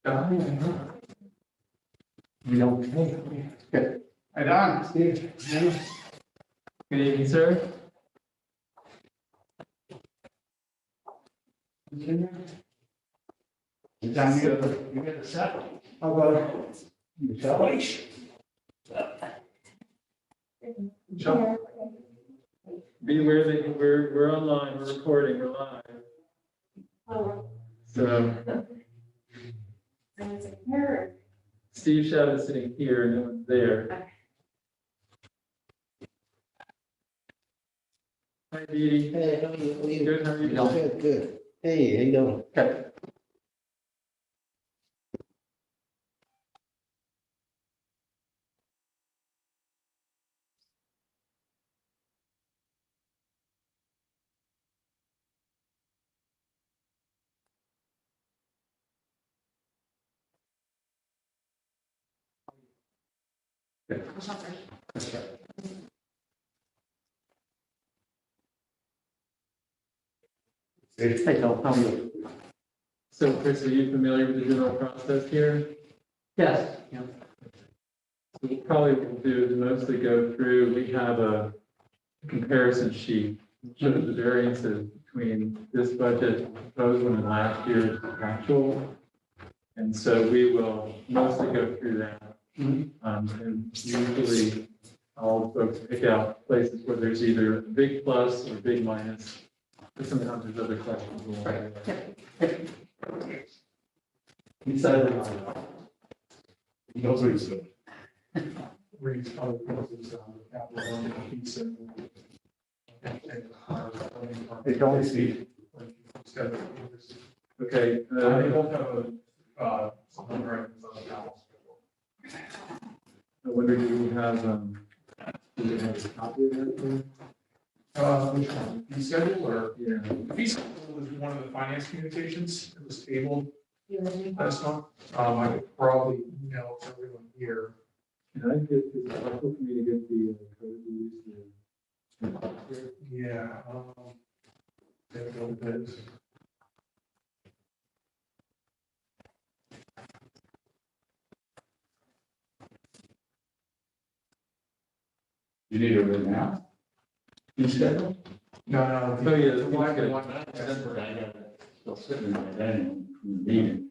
You don't. Good. Hi, Don. Steve. Good evening, sir. Don, you get a set? How about Michelle? Sure. Be aware that we're online, we're recording, we're live. So Steve Shaw is sitting here and no one's there. Hi, Dee. Hey, how are you? Good, how are you doing? Good, good. Hey, how you doing? Okay. Hey, Tom, how are you? So Chris, are you familiar with the general process here? Yes. So what probably we'll do is mostly go through, we have a comparison sheet that shows the variances between this budget proposed one and last year's actual. And so we will mostly go through that. And usually all folks pick out places where there's either a big plus or big minus. But sometimes there's other questions. You said it. Those are his. Reads other places on the capital one piece and. Hey, Tony, Steve. Okay, They both have a, some records on the house. I wonder, do we have a copy of that? Which one? Fee schedule or? Yeah. The fee schedule was one of the finance communications. It was tabled last month. I could probably email it to everyone here. Can I get, is it possible for me to get the code we used to? Yeah. There we go. It is. You need it right now? You said it? No. Oh, yeah, The the one, fee one. That's what I got. Still sitting in my den from the meeting.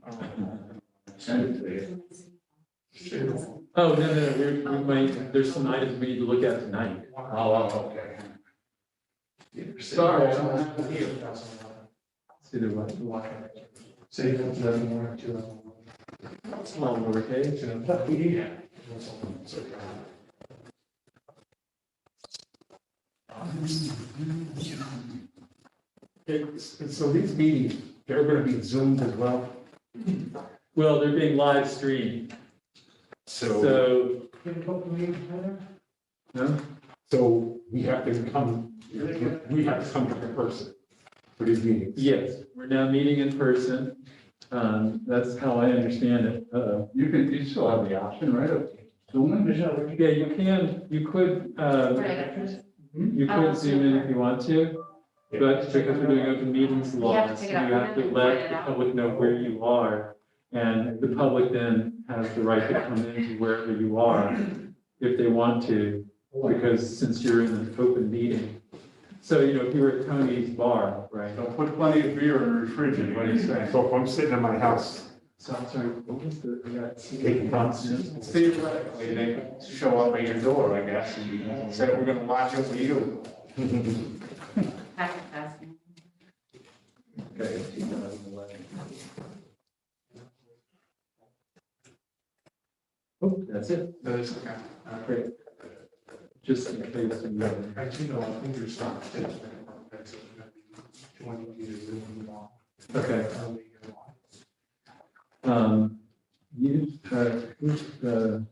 Send it to you. Oh, no, we might, there's some items we need to look at tonight. Oh, okay. Sorry. I don't have it here. See the what? Say you want to more to. Small lowercase. Yeah. So these meetings, they're gonna be zoomed as well? Well, they're being live streamed, So, so, no? so we have to come to person for these meetings? Yes, we're now meeting in person. That's how I understand it. You still have the option, right, of zooming? Yeah, you could zoom in if you want to, but because we're doing open meetings laws, you have to let the public know where you are. And the public then has the right to come into wherever you are if they want to, because since you're in an open meeting. So, if you were at Tony's bar, right? I'll put plenty of beer in the refrigerator, what do you say? So if I'm sitting in my house. So I'm sorry, what was the? Theoretically, they could show up at your door, I guess, and say, we're gonna watch over you. Okay, 2011. Oh, that's it. That is okay. Great. Just in case. I do know, I think there's some. Okay. Who's the?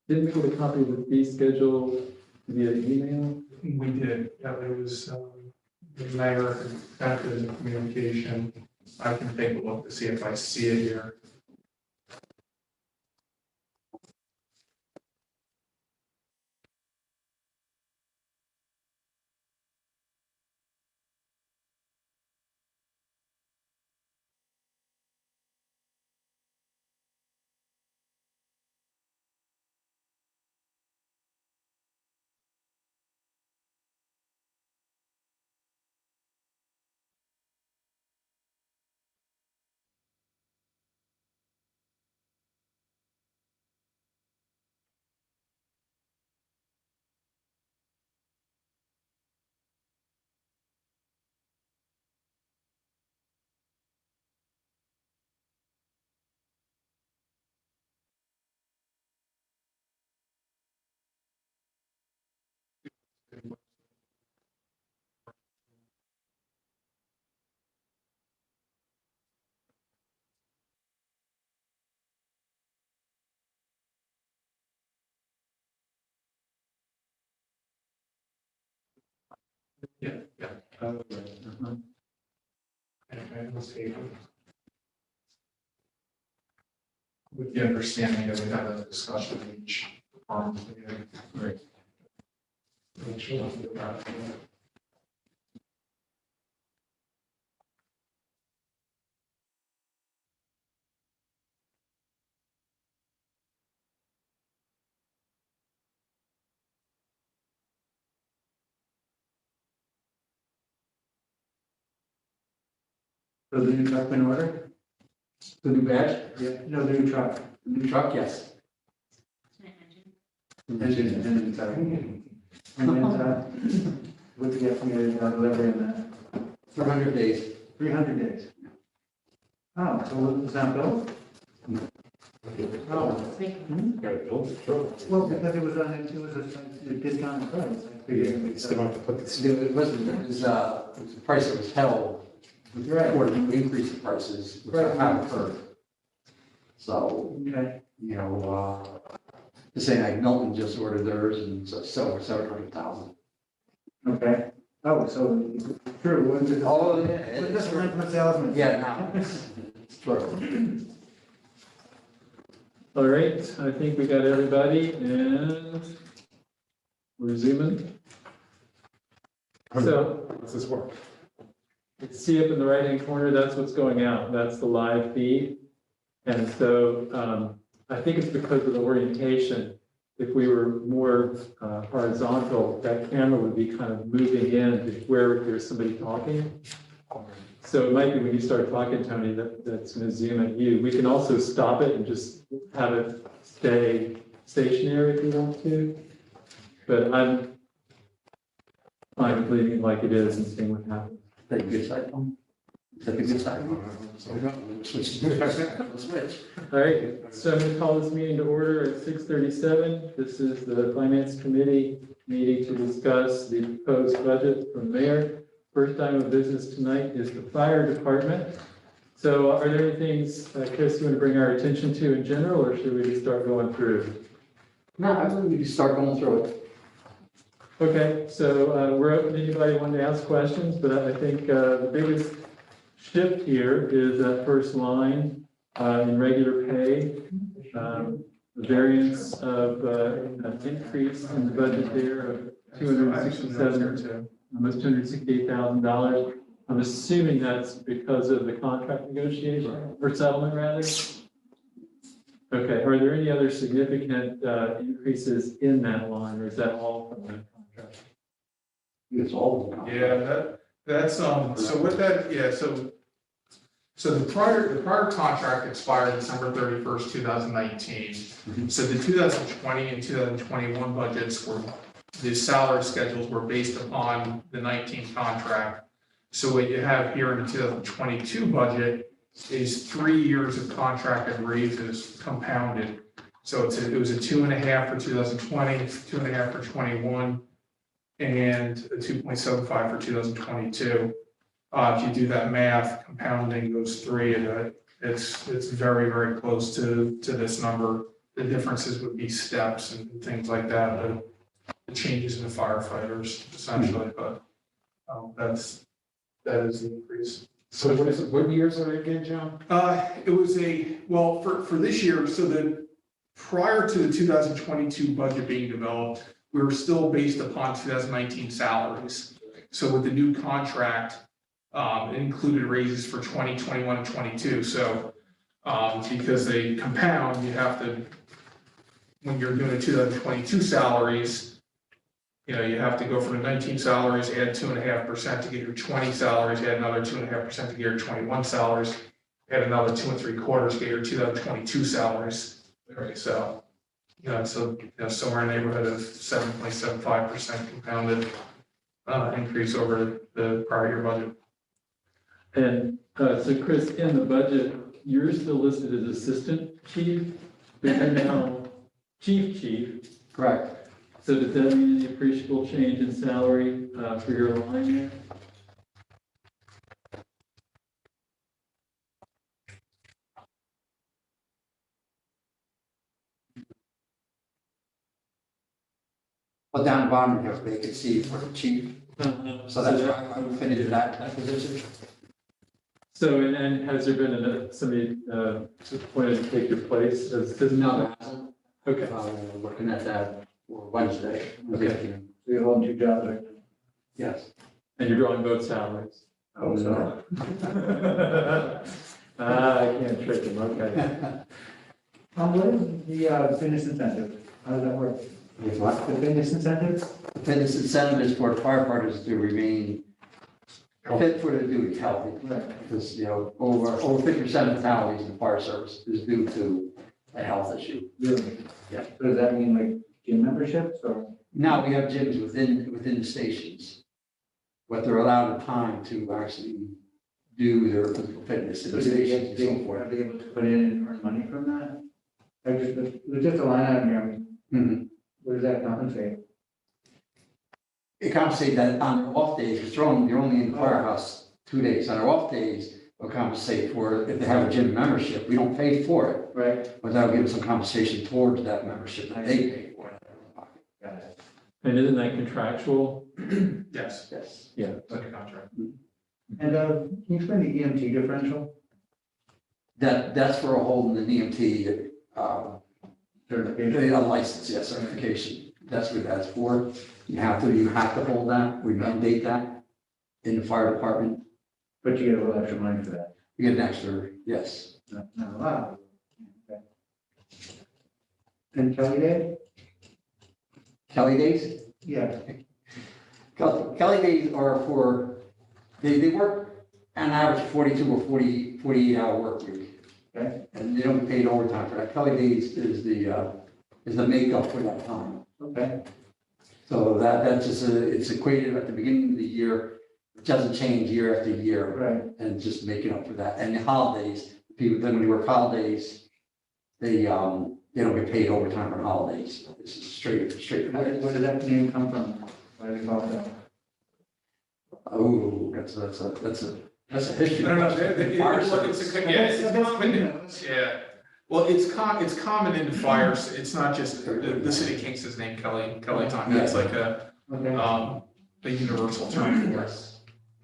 Didn't we get a copy of the fee schedule via email? We did, yeah, there was, the mayor got the communication. I can take a look to see if I see it here. Yeah. Oh, right. Uh-huh. And let's see. With the understanding that we have a discussion in each department. Right. Make sure that So the new truck in order? The new badge? Yeah, no, the new truck. The new truck, yes. Engine, sorry. And then, what do you get from your delivery on that? 400 days. 300 days. Oh, so it's not built? Oh, well, because it was a discounted price. I figured. Still have to put this. It wasn't, it was the price that was held. Right. Or to increase the prices, which Right. have occurred. So, Okay. you know, the same like Milton just ordered theirs and so over 700,000. Okay. Oh, so, true. What is it? Oh, yeah. But this one for salesman. Yeah, no, it's true. All right, I think we got everybody and we're zooming. So How does this work? see up in the right-hand corner, that's what's going out. That's the live feed. And so I think it's because of the orientation. If we were more horizontal, that camera would be kind of moving in to where there's somebody talking. So it might be when you start talking, Tony, that's going to zoom at you. We can also stop it and just have it stay stationary if you want to. But I'm fine with leaving it like it is and seeing what happens. Is that a good side phone? Is that a good side phone? Switch. All right, so I'm going to call this meeting to order at 6:37. This is the Finance Committee meeting to discuss the proposed budget from the mayor. First time of business tonight is the fire department. So are there any things, Chris, you want to bring our attention to in general, or should we just start going through? No, I think we can start going through it. Okay, so we're open to anybody wanting to ask questions, but I think the biggest shift here is that first line in regular pay. The variance of an increase in the budget there of 267, almost $268,000. I'm assuming that's because of the contract negotiation or settlement rather. Okay, are there any other significant increases in that line, or is that all from the contract? It's all. Yeah, that's, so with that, yeah, so the prior contract expired December 31st, 2019. So the 2020 and 2021 budgets the salary schedules were based upon the 19 contract. So what you have here in the 2022 budget is 3 years of contracted raises compounded. So it was a 2.5 for 2020, 2.5 for 21, and a 2.75 for 2022. If you do that math, compounding those three, it's very, very close to this number. The differences would be steps and things like that, the changes in the firefighters essentially, but that is the increase. So what years are they again, John? It was well, for this year, so prior to the 2022 budget being developed, we were still based upon 2019 salaries. So with the new contract, it included raises for 2021 and 22. So because they compound, you have to, when you're doing the 2022 salaries, you have to go from the 19 salaries, add 2.5% to get your 20 salaries, add another 2.5% to get your 21 salaries, add another 2 3/4 to get your 2022 salaries. Right, so, somewhere in the neighborhood of 7.75% compounded increase over the prior year budget. And so Chris, in the budget, you're still listed as assistant chief, but you're now chief. Correct. So does that mean any appreciable change in salary for your line there? Well, down the bottom, you have vacancy for the chief, So that's why I would finish that position. So, and has there been somebody appointed to take your place as this? No, it hasn't. Okay. We're looking at that for Wednesday. Okay. So you're holding 2 jobs right now? Yes. And you're drawing both salaries? Oh, so. I can't trick him, okay. What is the fitness incentive? How does that work? With what? The fitness incentive? The fitness incentive is for firefighters to remain fit for their duty, healthy. Right. Because, over 50% of fatalities in the fire service is due to a health issue. Really? Yeah. So does that mean like gym memberships or? Now, we have gyms within the stations, but they're allowed the time to actually do their physical fitness in the stations and so forth. Are they able to put in and earn money from that? There's just a line item here. I mean, Mhm. what does that compensate? It compensates that on their off days, because you're only in the firehouse 2 days. On their off days, they'll compensate for it. If they have a gym membership, we don't pay for it, Right. but that'll give them some compensation towards that membership that they pay for. Got it. And isn't that contractual? Yes, Yes. Yeah. it's like a contract. And can you explain the EMT differential? That's for holding an EMT, Certification? a license, yeah, certification. That's what that's for. You have to hold that. We mandate that in the fire department. But you get a little extra money for that. You get an extra, yes. Not a lot. Okay. And Kelly Day? Kelly days? Yeah. Kelly days are for, they work an average 42 or 48-hour work week. Okay. And they don't get paid overtime for that. Kelly days is the makeup for that time. Okay. So that's just, it's equated at the beginning of the year. It doesn't change year after year. Right. And just making up for that. And the holidays, people, then when you work holidays, they don't get paid overtime on holidays. This is straight. Where does that name come from? Why do they call it that? Oh, that's a history. No, question. it's common, yeah. Well, it's common in the fires. It's not just, the city of Kingston's named Kelly Time. That's like a universal term for it.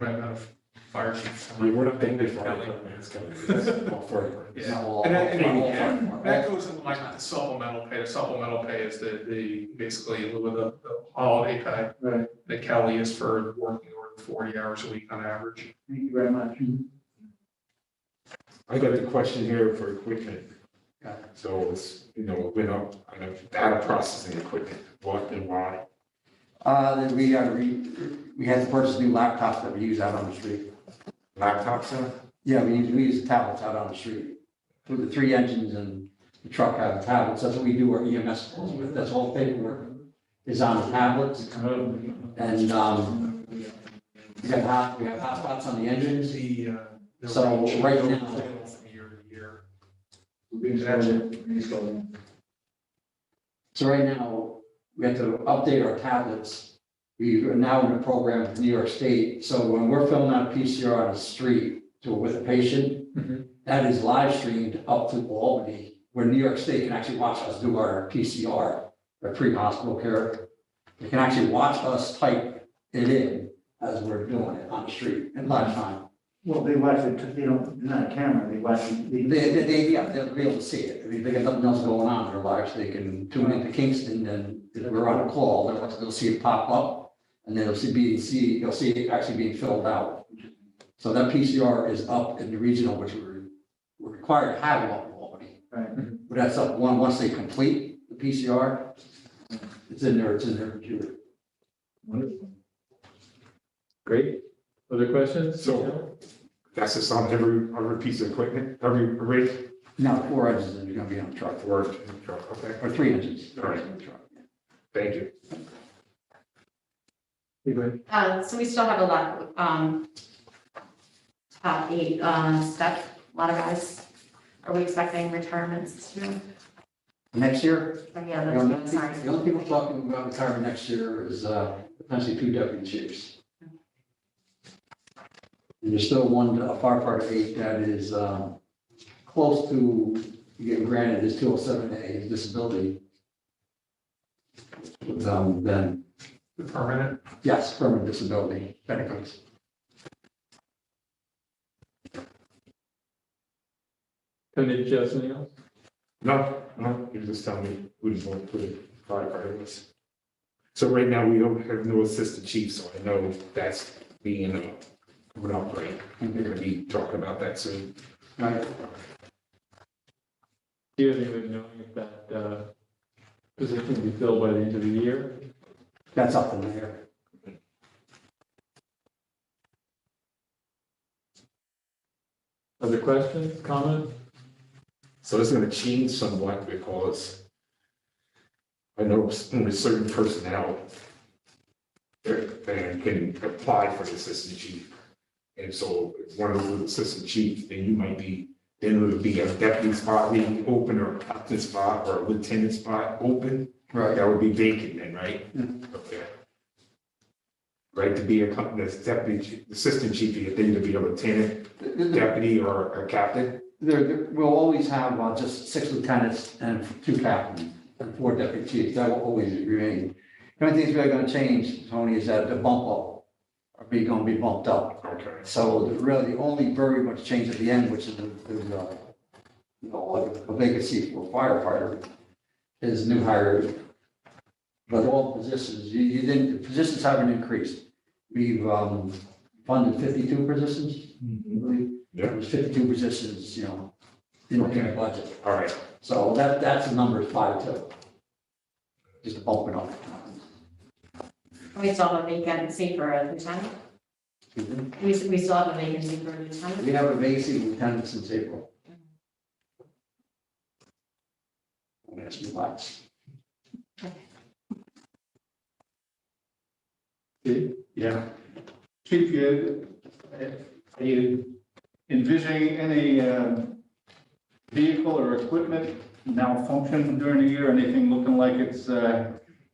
Right, not a fire chief. We're not paying this for Kelly. It's Yeah. not all- And that goes in like the supplemental pay. The supplemental pay is the basically with the holiday pay. Right. The Kelly is for working over 40 hours a week on average. Thank you very much. I got the question here for equipment. Yeah. So it's, went up on a data processing equipment, what and why? Then we had to purchase new laptops that we use out on the street. Laptops, huh? Yeah, we use the tablets out on the street. For the 3 engines and the truck have tablets. That's what we do our EMS calls with. That's all paperwork is on the tablets. And we have hotspots on the engines. So right now- From year to year. So right now, we have to update our tablets. We are now in a program with New York State. So when we're filling out a PCR on the street with a patient, Mhm. that is live streamed up to Albany, where New York State can actually watch us do our PCR, our pre-hospital care. They can actually watch us type it in as we're doing it on the street in live time. Well, they watch it, they don't, they're not a camera, they watch it. They'll be able to see it. I mean, they got nothing else going on in their lives. They can tune into Kingston, and if we're on a call, they'll see it pop up, and then they'll see it actually being filled out. So that PCR is up in the regional, which we're required to have it up in Albany. Right. But that's up once they complete the PCR, it's in their computer. Wonderful. Great. Other questions? So that's just on every piece of equipment, every rig Now, 4 engines are gonna be on the truck, or truck, okay? or 3 engines. All right. On the truck. Thank you. So we still have a lot, top 8, step, a lot of guys. Are we expecting retirements this year? Next year, Or yeah, the only that's, sorry. people talking about retirement next year is potentially 2 deputy chiefs. And there's still a firefighter 8 that is close to getting granted his 207A, his disability. Then The permanent? Yes, permanent disability benefits. Tony, did you have something else? No, you just tell me who's going to put it, firefighter was. So right now, we don't have no assistant chief, so I know that's being, coming up, right? We're gonna be talking about that soon. Right. Do you have any way of knowing if that position will be filled by the end of the year? That's up in the air. Other questions, comments? So it's gonna change somewhat because I know only certain personnel that can apply for the assistant chief. And so if one of those assistant chiefs, then you might be, then it would be a deputy spot being open or a captain spot or a lieutenant spot open. Right. That would be vacant then, right? Mhm. Okay. Right, to be a company, deputy, assistant chief, you think to be a lieutenant, deputy, or a captain? We'll always have just 6 lieutenants and 2 captains and 4 deputy chiefs. That will always remain. The only thing that's really going to change, Tony, is that the bump up are going to be bumped up. Okay. So really, the only very much change at the end, which is like a vacancy for a firefighter, is new hire. But all positions, you didn't, the positions haven't increased. We've funded 52 positions, I believe. Yeah. There's 52 positions, in the budget. All right, So that's the number is 5 too. Just a bump it up. We still have a vacancy for a lieutenant? We still have a vacancy for a lieutenant? We have a vacancy lieutenant since April. That's relaxed. Steve? Yeah. Chief, are you envisioning any vehicle or equipment malfunction during the year? Anything looking like it's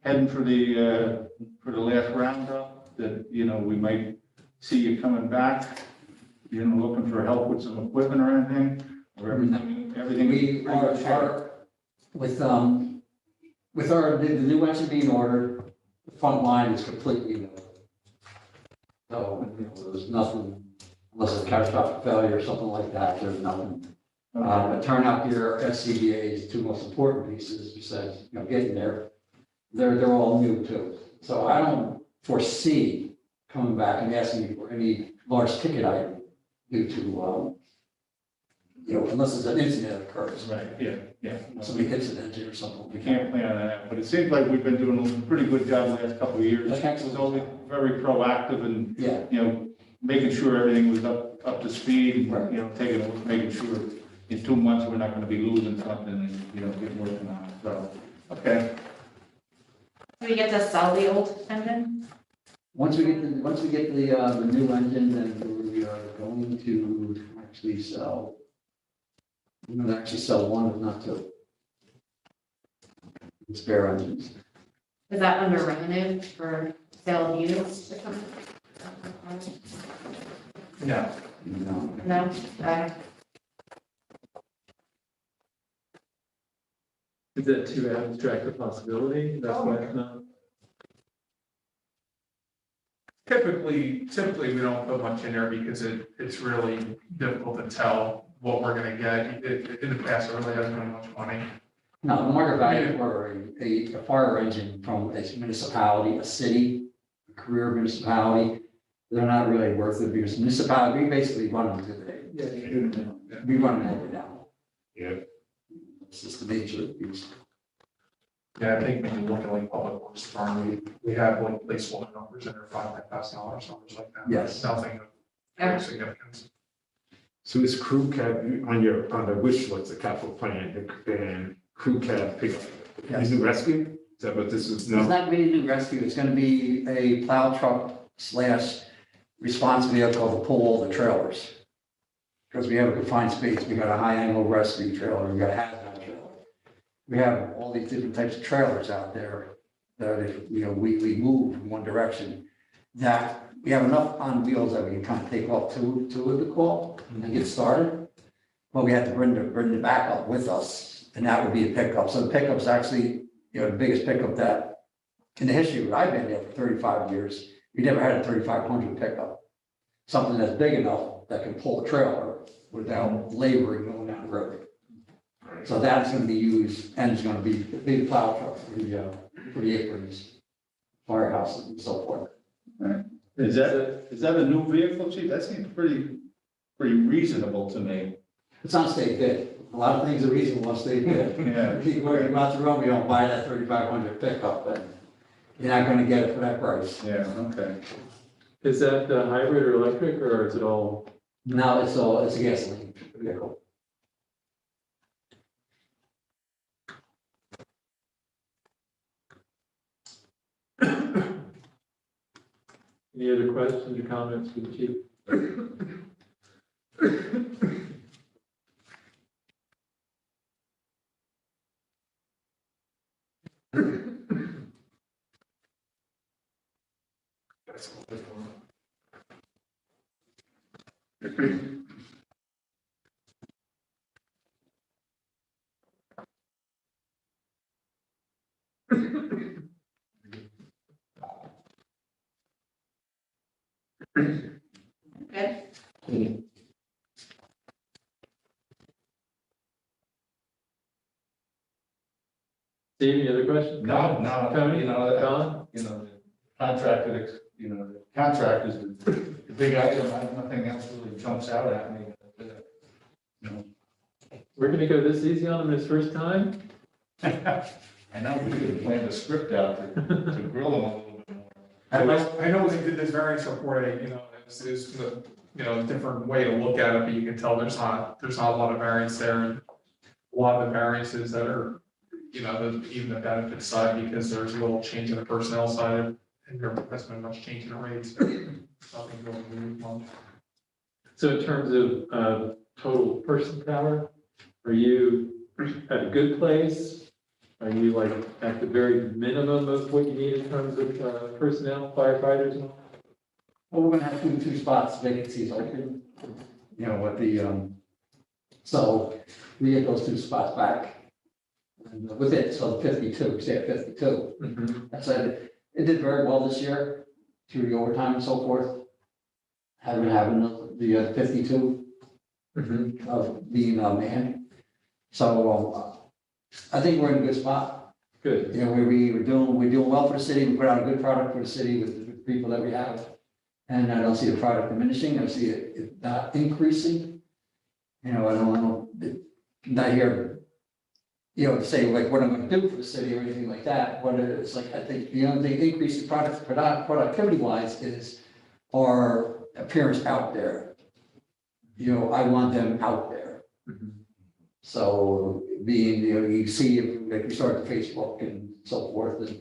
heading for the last roundup? That, we might see you coming back, looking for help with some equipment or anything? Or everything? We are with the new engine being ordered, the front line is completely new. So, there's nothing, unless it's a catastrophic failure or something like that, there's nothing. But turnout gear, SCBA's 2 most important pieces besides, getting there, they're all new too. So I don't foresee coming back and asking you for any large ticket item due to, unless there's an incident that occurs. Right, yeah. Somebody hits an engine or something. We can't plan on that, but it seems like we've been doing a pretty good job the last couple of years. Okay. It's always very proactive and, Yeah, making sure everything was up to speed, Right. taking a look, making sure in 2 months, we're not gonna be losing something and, get working on it, so, okay. Do we get to sell the old engine? once we get the new engine, then we are going to actually sell. We're going to actually sell 1, if not 2. Spare engines. Is that under revenue for sale of units or something? No. No? Okay. Is that too abstract a possibility? That's why it's not. Typically, we don't put much in there because it's really difficult to tell what we're gonna get. In the past, it really hasn't been much money. Now, the market value for a fire engine from a municipality, a city, a career municipality, they're not really worth it because municipality, we basically run them today. Yeah, you do. We run them over now. yeah. It's just the nature of the beast. Yeah, I think when you look at like public works department, we have like placeholder numbers in there, $5,000, numbers like that. Yes. Nothing of great significance. So is crew cab on the wish list, the capital plan, and crew cab pickup? Yes. Is it rescue? Is that what this is? It's not really new rescue, it's gonna be a plow truck / response vehicle to pull all the trailers. Because we have a confined space, we got a high angle rescue trailer, we got a hazmat trailer. We have all these different types of trailers out there that if, we move in one direction, that we have enough on wheels that we can kind of take off to the call and get started. But we have to bring the backup with us, and that would be a pickup. So the pickup's actually, the biggest pickup that in the history, I've been there for 35 years, we never had a 3500 pickup. Something that's big enough that can pull a trailer without laboring going down the road. So that's gonna be used, and it's gonna be a big plow truck for the aprons, firehouses and so forth. Is that a new vehicle, chief? That seems pretty reasonable to me. It's on state bid. A lot of things are reasonable on state bid. Yeah. If you go out to Rome, you don't buy that 3500 pickup, but you're not gonna get it for that price. Yeah, okay. Is that hybrid or electric, or is it all? Now it's a gasoline vehicle. Any other questions or comments for the chief? That's all that's going on. Good. Steve, any other questions? No, Tony? you know, Colin? the contractor, the contract is the big item. Nothing else really jumps out at me. We're gonna go this easy on him his first time? I know we could have planned a script out to grill him a little bit more. I know when they did this variance report, it's a different way to look at it, but you can tell there's not a lot of variance there. And a lot of the variances that are, even the benefit side, because there's a little change in the personnel side, and there hasn't been much change in the rates. Nothing really moved much. So in terms of total person power, are you at a good place? Are you like at the very minimum of what you need in terms of personnel, firefighters and all? Well, we're gonna have two spots, vacancies open, with the, so we get those 2 spots back. And with it, so 52, stay at 52. That's it. It did very well this year, through the overtime and so forth. Having the 52 of being a man. So, I think we're in a good spot. Good. We're doing well for the city. We put out a good product for the city with the people that we have. And I don't see the product diminishing. I see it not increasing. I don't not here, to say like what I'm going to do for the city or anything like that. But it's like, I think the increase in productivity wise is our appearance out there. I want them out there. So being, you see, like we start the Facebook and so forth, and,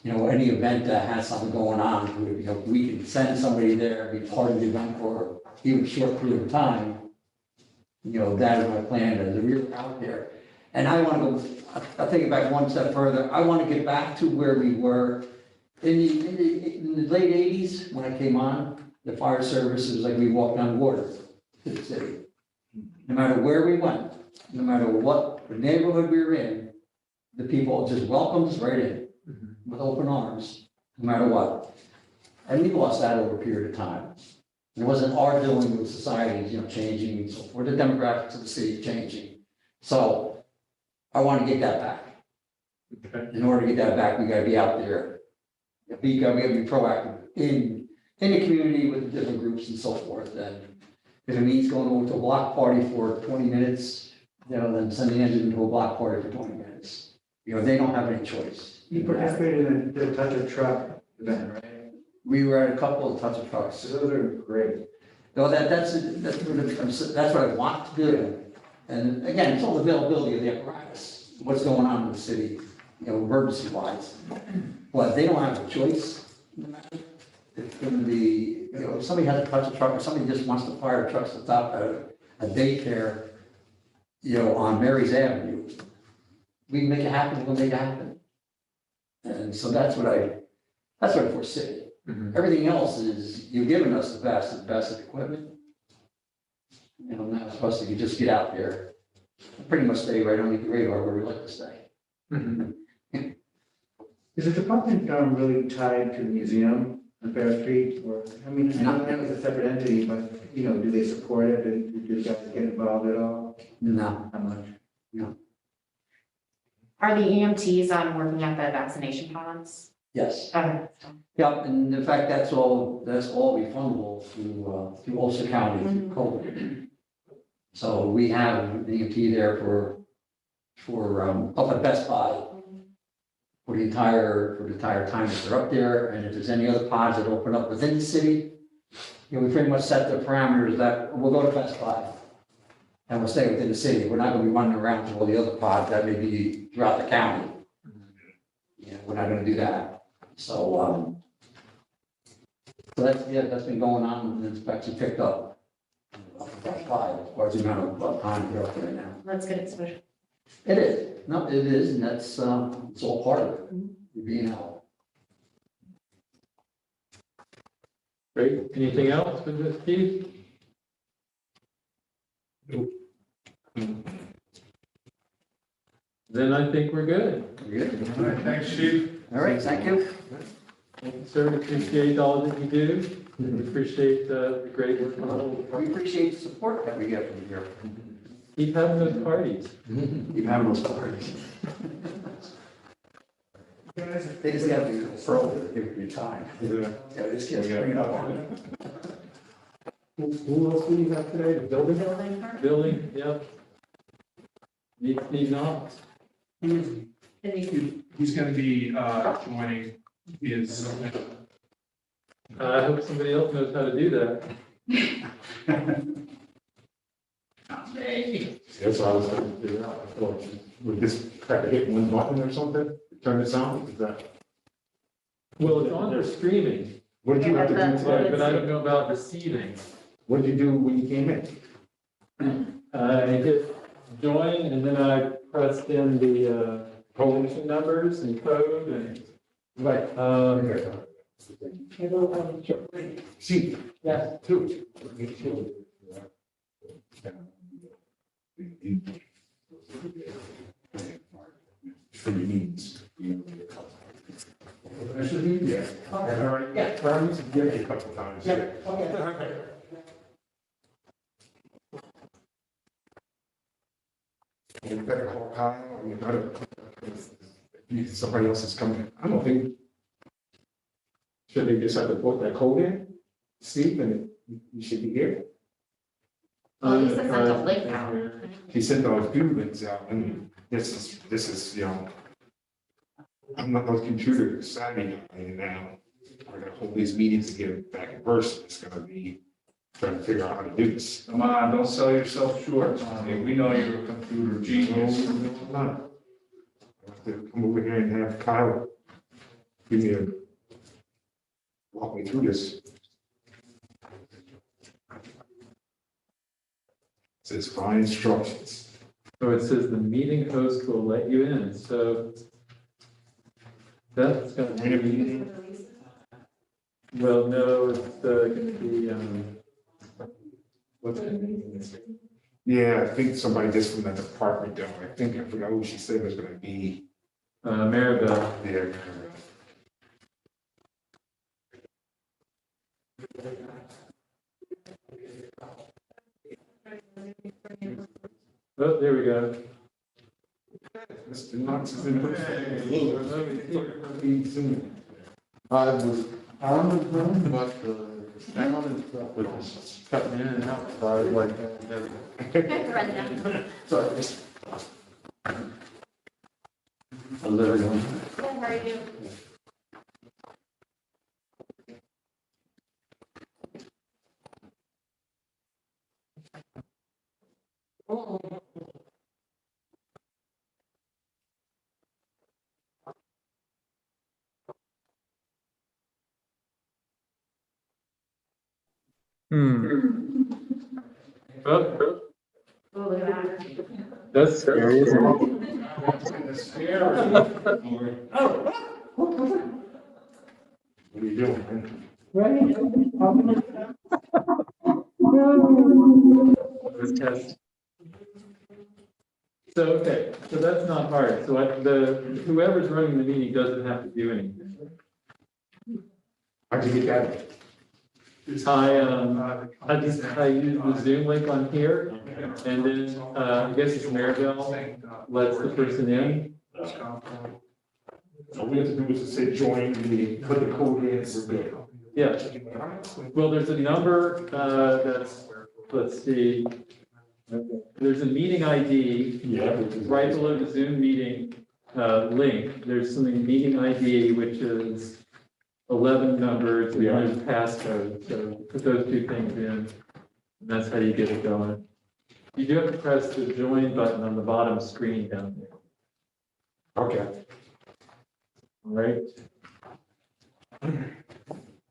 any event that has something going on, we can send somebody there, be part of the event for even a short period of time. That is my plan, is we're out there. And I want to go, I'll take it back one step further. I want to get back to where we were in the late 80s when I came on. The fire service was like we walked on water to the city. No matter where we went, no matter what neighborhood we were in, the people just welcomed us right in with open arms, no matter what. And we lost that over a period of time. It wasn't our doing with society, changing and so forth, the demographics of the city changing. So I want to get that back. Okay. In order to get that back, we got to be out there. We got to be proactive in the community with the different groups and so forth. And if it means going over to a block party for 20 minutes, then send the engine to a block party for 20 minutes. They don't have any choice. You participated in the Touch of Truck event, right? We were at a couple of touch of trucks. So those are great. No, that's what I want to do. And again, it's all the availability of the apparatus, what's going on in the city, emergency wise. But they don't have a choice. It's going to be, if somebody has to touch a truck or somebody just wants to fire a truck to stop at a daycare, on Mary's Avenue, we can make it happen, we'll make it happen. And so that's what I foresee. Everything else is, you've given us the best of equipment. Now it's supposed to just get out there, pretty much stay right underneath the radar where we like to stay. Is the department really tied to the museum on Fair Street, or, I mean, I know that was a separate entity, but, you know, do they support it, and do you guys get involved at all? No, How much? Are the EMTs working at the vaccination pods? yes. Okay. Yeah, and in fact, that's all refundable through Ulster County, through COVID. So we have an EMT there for up at Best Buy for the entire time that they're up there, and if there's any other pods that open up within the city, you know, we pretty much set the parameters that we'll go to Best Buy and we'll stay within the city. We're not gonna be running around to all the other pods that may be throughout the county. You know, we're not gonna do that. So that's been going on, and it's actually picked up. Best Buy, as far as the amount of time they're up there now. That's good exposure. It is, no, it is, and that's, it's all part of it, being out. Great. Anything else with this, Keith? Then I think we're good. Good. All right, thanks, chief. All right, thank you. Thank you, sir. Appreciate all that you do. We appreciate the great work. We appreciate the support that we get from here. Keep having those parties. Keep having those parties. They just have to throw it, give it your time. Yeah. Yeah, just can't bring it up on it. Who else do you have today? The building? Building part? Building, yep. Need not. He's gonna be, joining his. I hope somebody else knows how to do that. That's what I was trying to figure out. I thought, would this try to hit one button or something, turn this on? Is that, Well, it's on their streaming, what did you have to do today? but I don't know about receiving. What did you do when you came in? I hit join and then I pressed in the coalition numbers and code and. Right. See, Yeah. two. For your needs. Actually, yeah. All right. Yeah. Terms, give it a couple times. Yeah. Okay. You better call Kyle, or you better, if somebody else is coming, I don't think. Should they just have to put that code in, Steve, and you should be here? Well, at least it's not a link out. He sent those few links out, and this is, you know, I'm not those computer savvy now. I gotta hold these meetings to get back in person. It's gonna be trying to figure out how to do this. Come on, don't sell yourself short, Tommy. We know you're a computer genius. No, I'm not. I have to come over here and have Kyle give me walk me through this. It says find instructions. So it says the meeting host will let you in, so that's gonna be, well, no, it's gonna be, what's it mean? Yeah, I think somebody just from the department, though. I forgot who she said was gonna be Maribel. there. Oh, there we go. Mr. Knox is in. I was on the phone, but the sound was cutting in and out, so I was like, sorry. A little one. Good, how are you? Oh, Oh, look at that. that's scary, isn't it? What are you doing, man? Let's test. okay, so that's not hard. So whoever's running the meeting doesn't have to do anything. How'd you get that? I use the Zoom link on here, and then, I guess it's Maribel lets the person in. All we have to do is to say join the meeting, put the code in, we're good. Yeah, well, there's a number, let's see. There's a meeting ID Yeah. right below the Zoom meeting, link. There's something meeting ID, which is 11 numbers, and there's passcode. So put those two things in, and that's how you get it going. You do have to press the join button on the bottom screen down there. Okay. All right.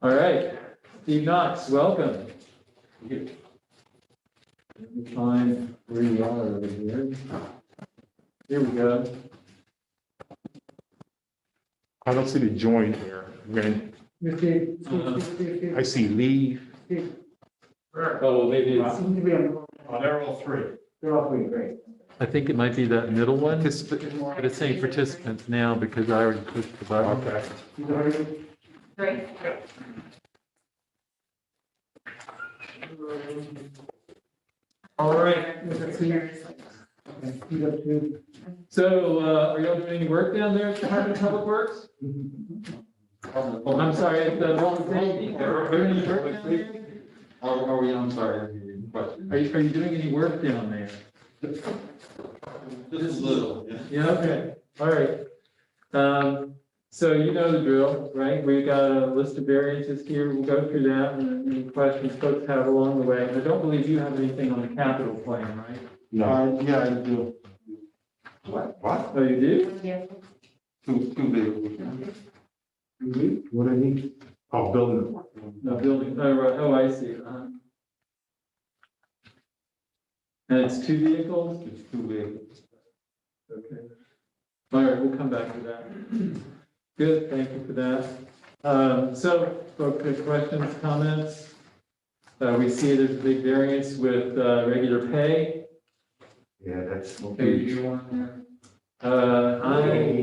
All right, Steve Knox, welcome. Let me find where you are over here. Here we go. I don't see the join here. I see leave. Oh, well, maybe it's, Seems to be on, Oh, they're all three. they're all pretty great. I think it might be that middle one, but it's saying participants now because I already pushed the button. Okay. Great. All right. So, are y'all doing any work down there at the Department of Public Works? I'm sorry, at the wrong thing. Are you doing any work down there? Are we, I'm sorry, but Are you doing any work down there? just a little, yeah. Yeah, okay, all right. So you know the drill, right? We've got a list of variances here. We'll go through that and any questions folks have along the way. I don't believe you have anything on the capital plan, right? No. Yeah, I do. What? Oh, you do? Yeah. Two vehicles. What I need? Oh, building. No, building, oh, right, oh, I see. And it's two vehicles? It's two vehicles. Okay. All right, we'll come back to that. Good, thank you for that. So, folks, have questions, comments? We see there's a big variance with regular pay. Yeah, that's. Page you want there? In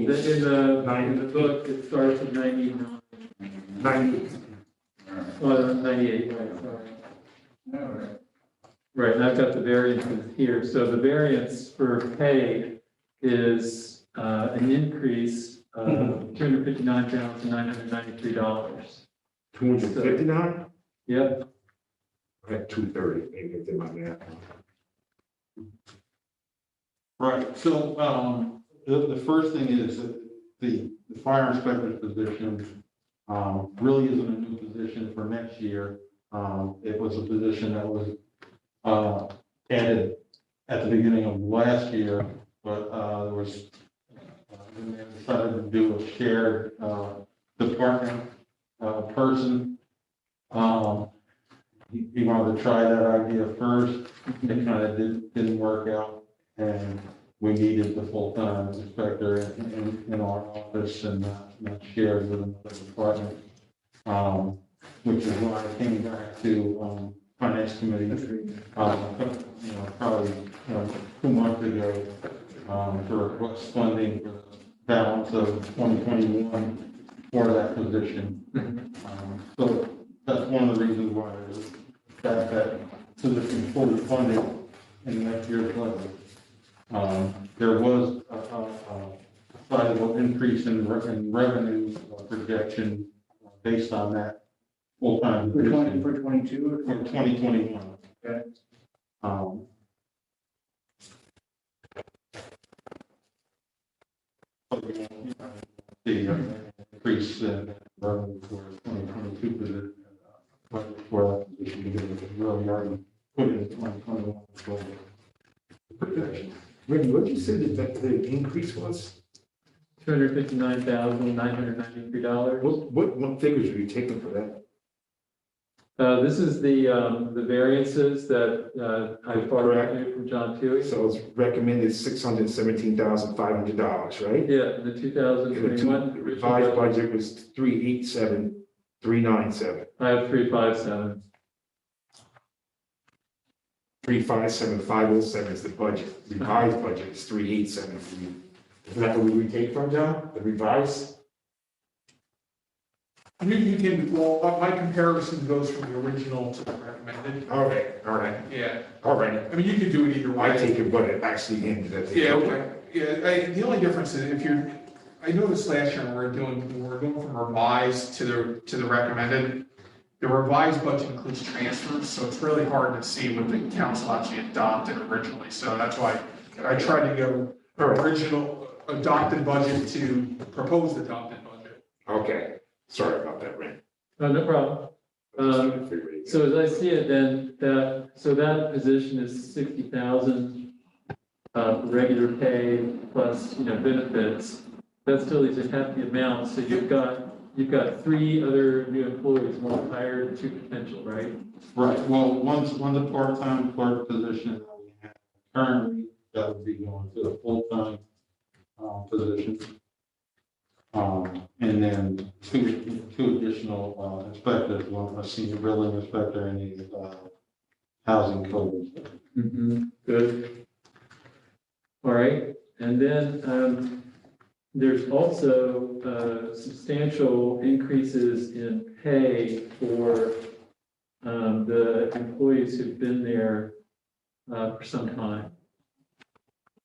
the book, it starts at 99. 90. 98, right, sorry. Right, and I've got the variances here. So the variance for pay is an increase of $259,993. 259? Yep, I had 230, maybe I did my math. Right, so, the first thing is that the fire inspector's position, really isn't a new position for next year. It was a position that was, added at the beginning of last year, but, there was, they decided to do a shared, department, person. He wanted to try that idea first, it kind of didn't work out, and we needed the full-time inspector in our office and not shared with another department. Which is why I came back to, finance committee, probably, 2 months ago, to request funding for the balance of 2021 for that position. So that's one of the reasons why that position fully funded in next year's budget. There was a sizable increase in revenue projection based on that full-time For position for 22 for 2021. Okay. The increase in revenue for 2022 position, but for that position, because it was really already put in 2021. Randy, what did you say that the increase was? $259,993. What figures are you taking for that? This is the variances that I forwarded from John Toohey. So it's recommended $617,500, right? Yeah, the And the 2021. revised budget was 387,397. I have 357. 357,507 is the budget. Revised budget is 3,873. Isn't that what we take from, John? The revised? You can, well, my comparison goes from the original to the recommended. Okay, all right, Yeah, all right. I mean, you could do it either way. I take it what it actually ended at. Yeah, okay, yeah, the only difference is if you're, I noticed last year when we're going from revised to the recommended. The revised budget includes transfers, so it's really hard to see what the council actually adopted originally, so that's why I tried to go original adopted budget to proposed adopted budget. Okay, sorry about that, Ray. No problem. So as I see it, then that position is 60,000 regular pay plus, benefits. That still leaves a half the amount. So you've got 3 other new employees, 1 hired, 2 potential, right? Right, well, one's a part-time clerk position that we have currently, that would be going to a full-time position. And then two additional inspectors, one a senior building inspector and a housing code inspector. Good. All right, and then there's also substantial increases in pay for the employees who've been there for some time.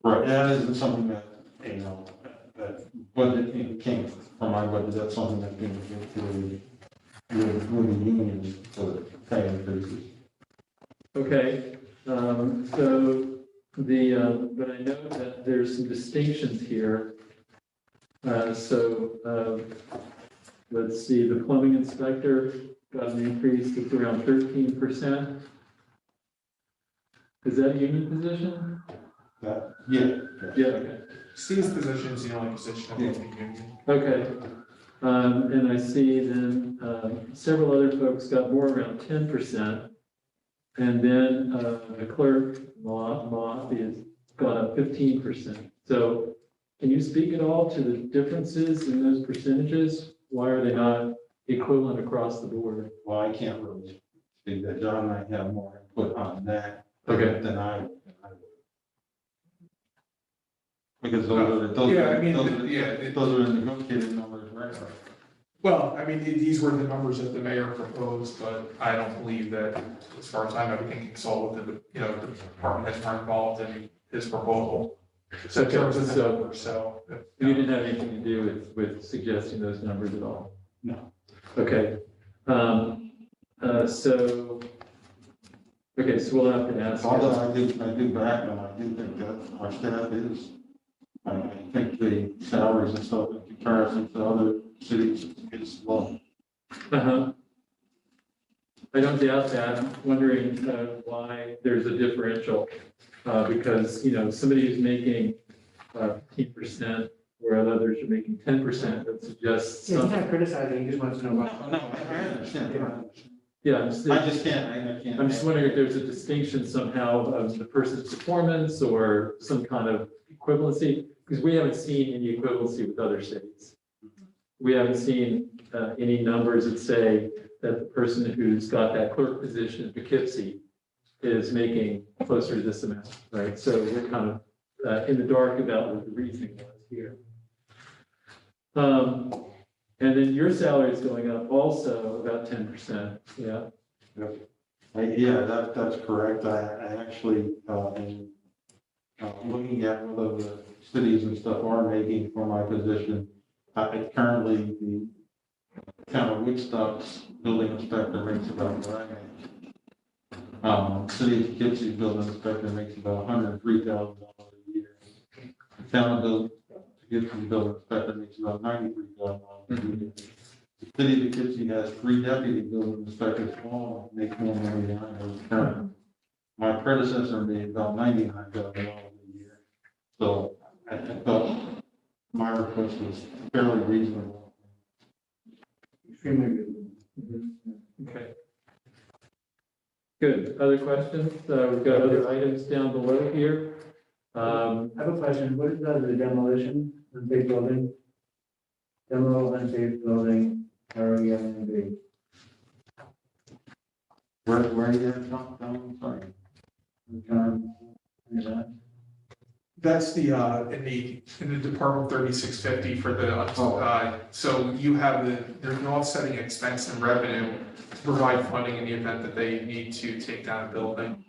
Right, that isn't something that, that budget came from my budget, that's something that's being given to the union for the pay increases. Okay, but I know that there's some distinctions here. Let's see, the plumbing inspector got an increase that's around 13%. Is that a union position? Yeah. Yeah, okay. Steve's position is the only position in the union. Okay. And I see then several other folks got more around 10%. And then the clerk, Ma, is got up 15%. So can you speak at all to the differences in those percentages? Why are they not equivalent across the board? Well, I can't really speak that. John might have more input on that Okay. than I would. Because those Yeah, I are mean, those are negotiated numbers, right? Well, I mean, these were the numbers that the mayor proposed, but I don't believe that, as far as I know, everything consulted, the department heads weren't involved in his proposal. So in terms of the numbers, so. You didn't have anything to do with suggesting those numbers at all? No. Okay. So we'll have to ask. Although I do back them, I do think that our staff is, I think the salaries and stuff in comparison to other cities is low. Uh-huh. I don't doubt that. I'm wondering why there's a differential. Because, somebody who's making 15%, where others are making 10%, that suggests Yeah, he's something. not criticizing, he just wants to know why. No, I understand. Yeah, I just can't. I'm just wondering if there's a distinction somehow of the person's performance or some kind of equivalency, because we haven't seen any equivalency with other cities. We haven't seen any numbers that say that the person who's got that clerk position in Poughkeepsie is making closer to this amount, right? So we're kind of in the dark about what the reasoning was here. And then your salary is going up also about 10%, yeah? Yeah, that's correct. I actually, in looking at what the cities and stuff are making for my position, currently the town of Woodstock's building inspector makes about what I make. City of Poughkeepsie's building inspector makes about $103,000 a year. The town of Poughkeepsie's building inspector makes about $93,000 a year. The city of Poughkeepsie has 3 deputy building inspectors, all make more money than I do currently. My predecessor made about $99,000 a year. So I thought my request was fairly reasonable. Extremely good. Okay. Good. Other questions? We've got other items down below here. I have a question, what is the demolition, of the big building? Demo unsafe building, REMB. Where are you at, Tom? I'm sorry. John? Any of that? That's the, in the Department 3650 for the, so you have there's an offsetting expense and revenue to provide funding in the event that they need to take down a building.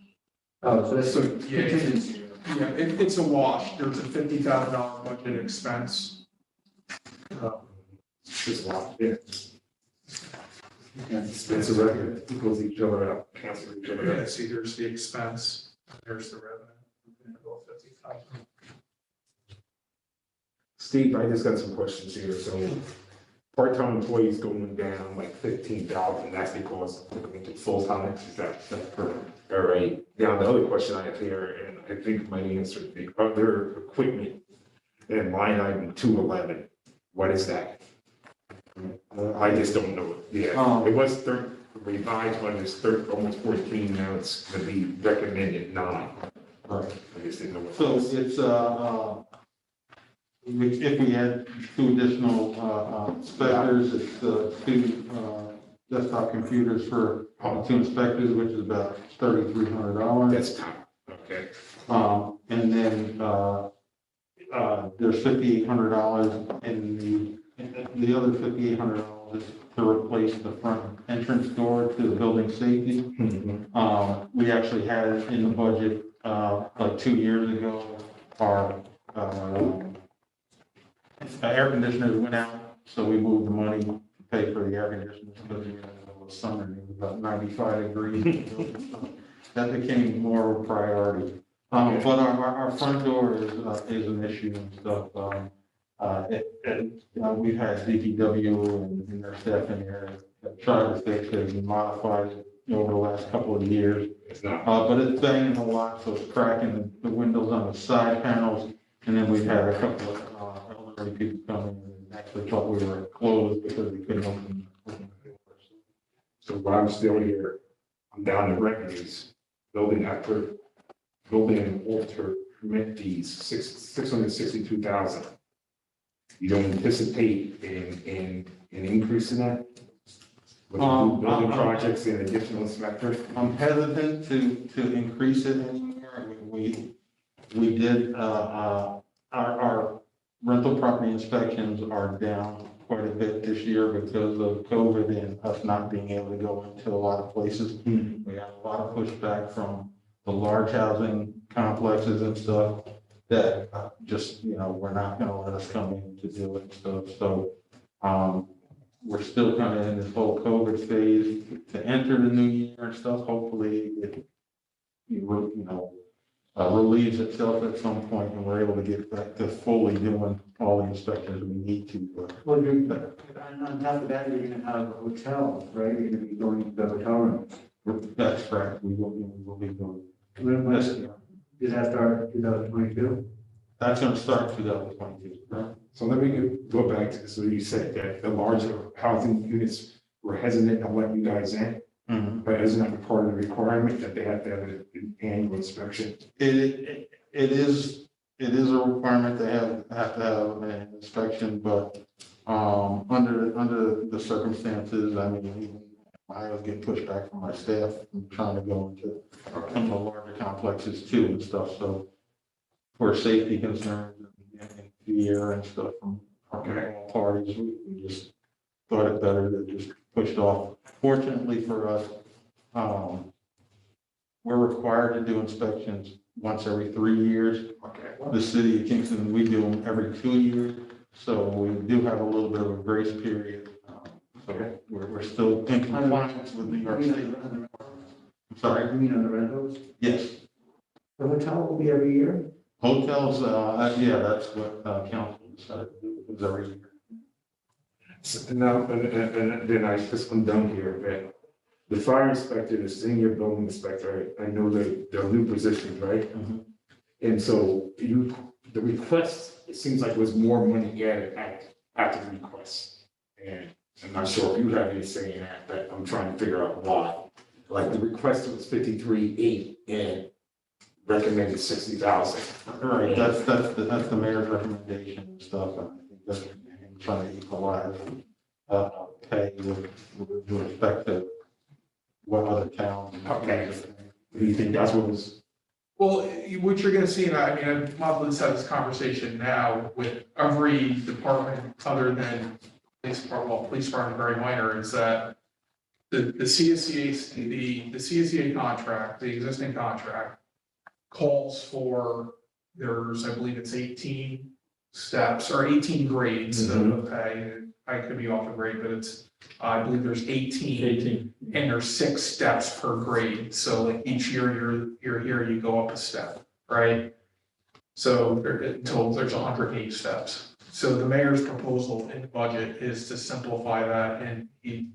Oh, so that's So, sort of yeah. contingency. Yeah, it's a wash. There's a $50,000 budget expense. Just a lot, yeah. Okay. Expense of record equals each other out, cancel each other Yeah, out. see, there's the expense, there's the revenue. About 50,000. Steve, I just got some questions here, so part-time employees going down like 15,000, that's because they're going to full-time, is that's correct? All right, now the other question I have here, and I think my answer, the other equipment in line item 211, what is that? I just don't know, yeah, it was revised, but it's almost 14, now it's gonna be recommended 9. Right. I just didn't know what. So it's, if we had 2 additional inspectors, it's 2 desktop computers for 2 inspectors, which is about $3,300. That's top, okay. And then there's $5,800 in the other $5,800 is to replace the front entrance door to the building safety. We actually had it in the budget like 2 years ago. Our air conditioners went out, so we moved the money to pay for the air conditioners because we were in the middle of summer and it was about 95 degrees. That became more of a priority. But our front door is an issue and stuff. We've had DPW and their staff in here that tried to fix it and modified it over the last couple of years. It's not. But it's banging a lot, so it's cracking the windows on the side panels. And then we've had a couple of elderly people come in and actually thought we were closed because we couldn't open the doors. So while I'm still here, I'm down to revenues, building and alter permit fees, 662,000. You don't anticipate an increase in that? With building projects and additional inspectors? I'm hesitant to increase it anymore. We did, our rental property inspections are down quite a bit this year because of COVID and us not being able to go into a lot of places. We had a lot of pushback from the large housing complexes and stuff that just, we're not gonna let us come in to do it and stuff. So, we're still kind of in this whole COVID phase to enter the new year and stuff. Hopefully it, relieves itself at some point and we're able to get back to fully doing all the inspections we need to. Well, on top of that, you're gonna have a hotel, right? You're gonna be going to the hotel rooms. That's correct. We will be doing. When does that start, 2022? That's going to start 2022. Right? So let me go back to, so you said that the larger housing units were hesitant to let you guys in, but isn't that part of the requirement that they have to have an annual inspection? It is a requirement to have to have an inspection, but under the circumstances, I mean, even I was getting pushed back from my staff and trying to go into some of the larger complexes too and stuff. So for safety concerns and fear and stuff from all parties, we just thought it better to just push it off. Fortunately for us, we're required to do inspections once every 3 years. The city of Kingston, we do them every 2 years. So we do have a little bit of a grace period. So we're still in compliance with New York State. I'm sorry. You mean on the rentals? Yes. The hotel will be every year? Hotels, yeah, that's what council decided to do, it was every year. So now, and then I just come down here, but the fire inspector, the senior building inspector, I know that they're new positions, right? And so the request, it seems like was more money added at the request. And I'm not sure if you have any say in that, but I'm trying to figure out why. Like the request was 53.8 and recommended 60,000. Right, that's the mayor's recommendation and stuff, and I think that's trying to equalize pay with respect to what other towns. Okay. Do you think that's what was Well, what you're gonna see, and I mean, I'm not let's have this conversation now with every department other than police department, well, police department very minor, is that the CSEA, the CSEA contract, the existing contract calls for, there's, I believe it's 18 steps or 18 grades of pay. I could be off a grade, but it's, I believe there's 18. And there's 6 steps per grade, so like each year you're here, you go up a step, right? So until there's 108 steps. So the mayor's proposal in the budget is to simplify that, and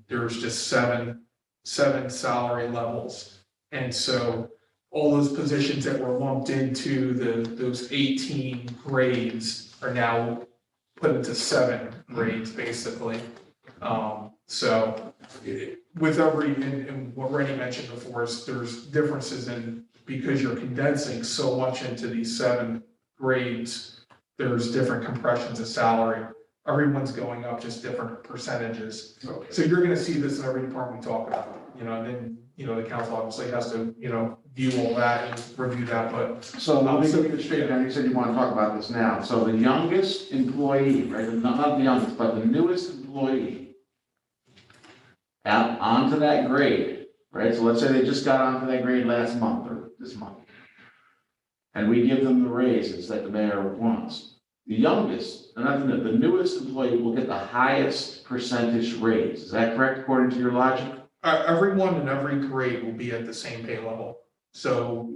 there's just seven salary levels. And so all those positions that were lumped into those 18 grades are now put into 7 grades, basically. So with every, and what Rennie mentioned before is there's differences in, because you're condensing so much into these 7 grades, there's different compressions of salary. Everyone's going up just different percentages. Okay. So you're gonna see this in every department we talk about, and then, the council obviously has to, view all that and review that, but So let me get it straight down. You said you want to talk about this now. So the youngest employee, right, not the youngest, but the newest employee out onto that grade, right? So let's say they just got onto that grade last month or this month. And we give them the raises that the mayor wants. The youngest, and the newest employee will get the highest percentage raise. Is that correct according to your logic? everyone in every grade will be at the same pay level. So,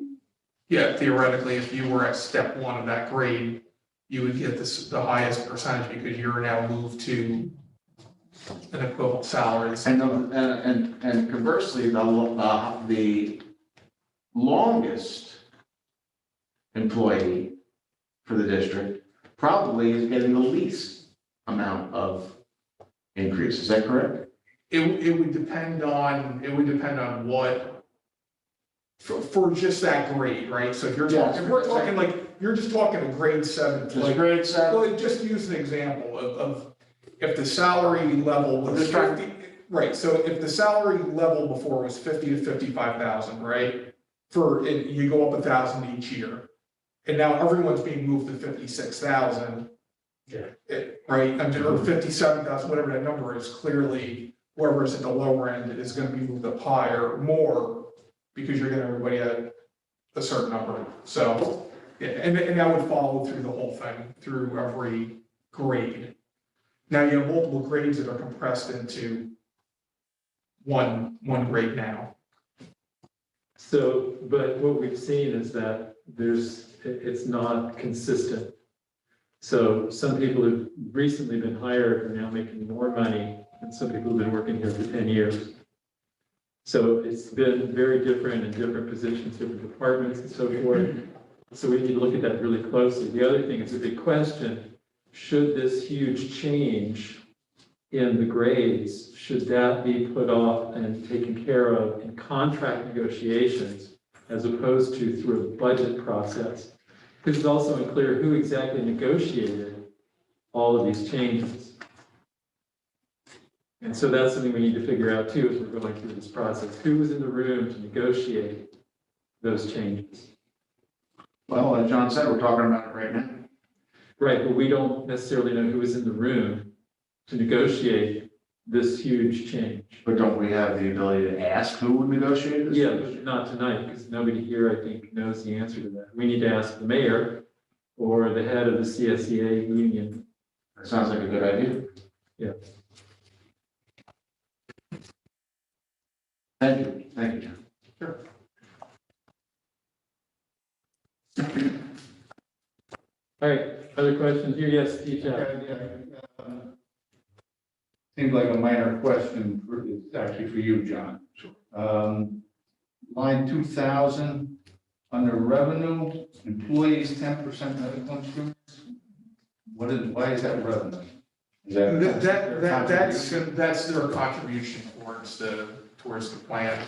yeah, theoretically, if you were at step 1 of that grade, you would get the highest percentage because you're now moved to an equivalent salary. And conversely, the longest employee for the district probably is getting the least amount of increase. Is that correct? It would depend on what, for just that grade, right? So if you're talking, if we're talking like, you're just talking a grade 7. Just like, grade 7? Well, just use an example of if the salary level was 50, right? So if the salary level before was 50 to 55,000, right? You go up 1,000 each year, and now everyone's being moved to 56,000. Yeah. Right, or 57,000, whatever that number is. Clearly, whoever's at the lower end is going to be moved up higher, more, because you're getting everybody at a certain number. So, yeah, and that would follow through the whole thing, through every grade. Now you have multiple grades that are compressed into one grade now. So, but what we've seen is that it's not consistent. So some people who've recently been hired are now making more money than some people who've been working here for 10 years. So it's been very different in different positions, different departments and so forth. So we need to look at that really closely. The other thing is a big question: should this huge change in the grades, should that be put off and taken care of in contract negotiations as opposed to through a budget process? Because it's also unclear who exactly negotiated all of these changes. And so that's something we need to figure out too as we're going through this process. Who was in the room to negotiate those changes? Well, as John said, we're talking about it right now. Right, but we don't necessarily know who was in the room to negotiate this huge change. But don't we have the ability to ask who would negotiate this? Yeah, but not tonight, because nobody here, I think, knows the answer to that. We need to ask the mayor or the head of the CSEA union. That sounds like a good idea. Yeah. Thank you, John. Sure. All right, other questions here? Yes, Steve. Seems like a minor question, it's actually for you, John. Line 2000, under revenue, employees 10% medical insurance. Why is that revenue? Is That's their contribution towards the plan.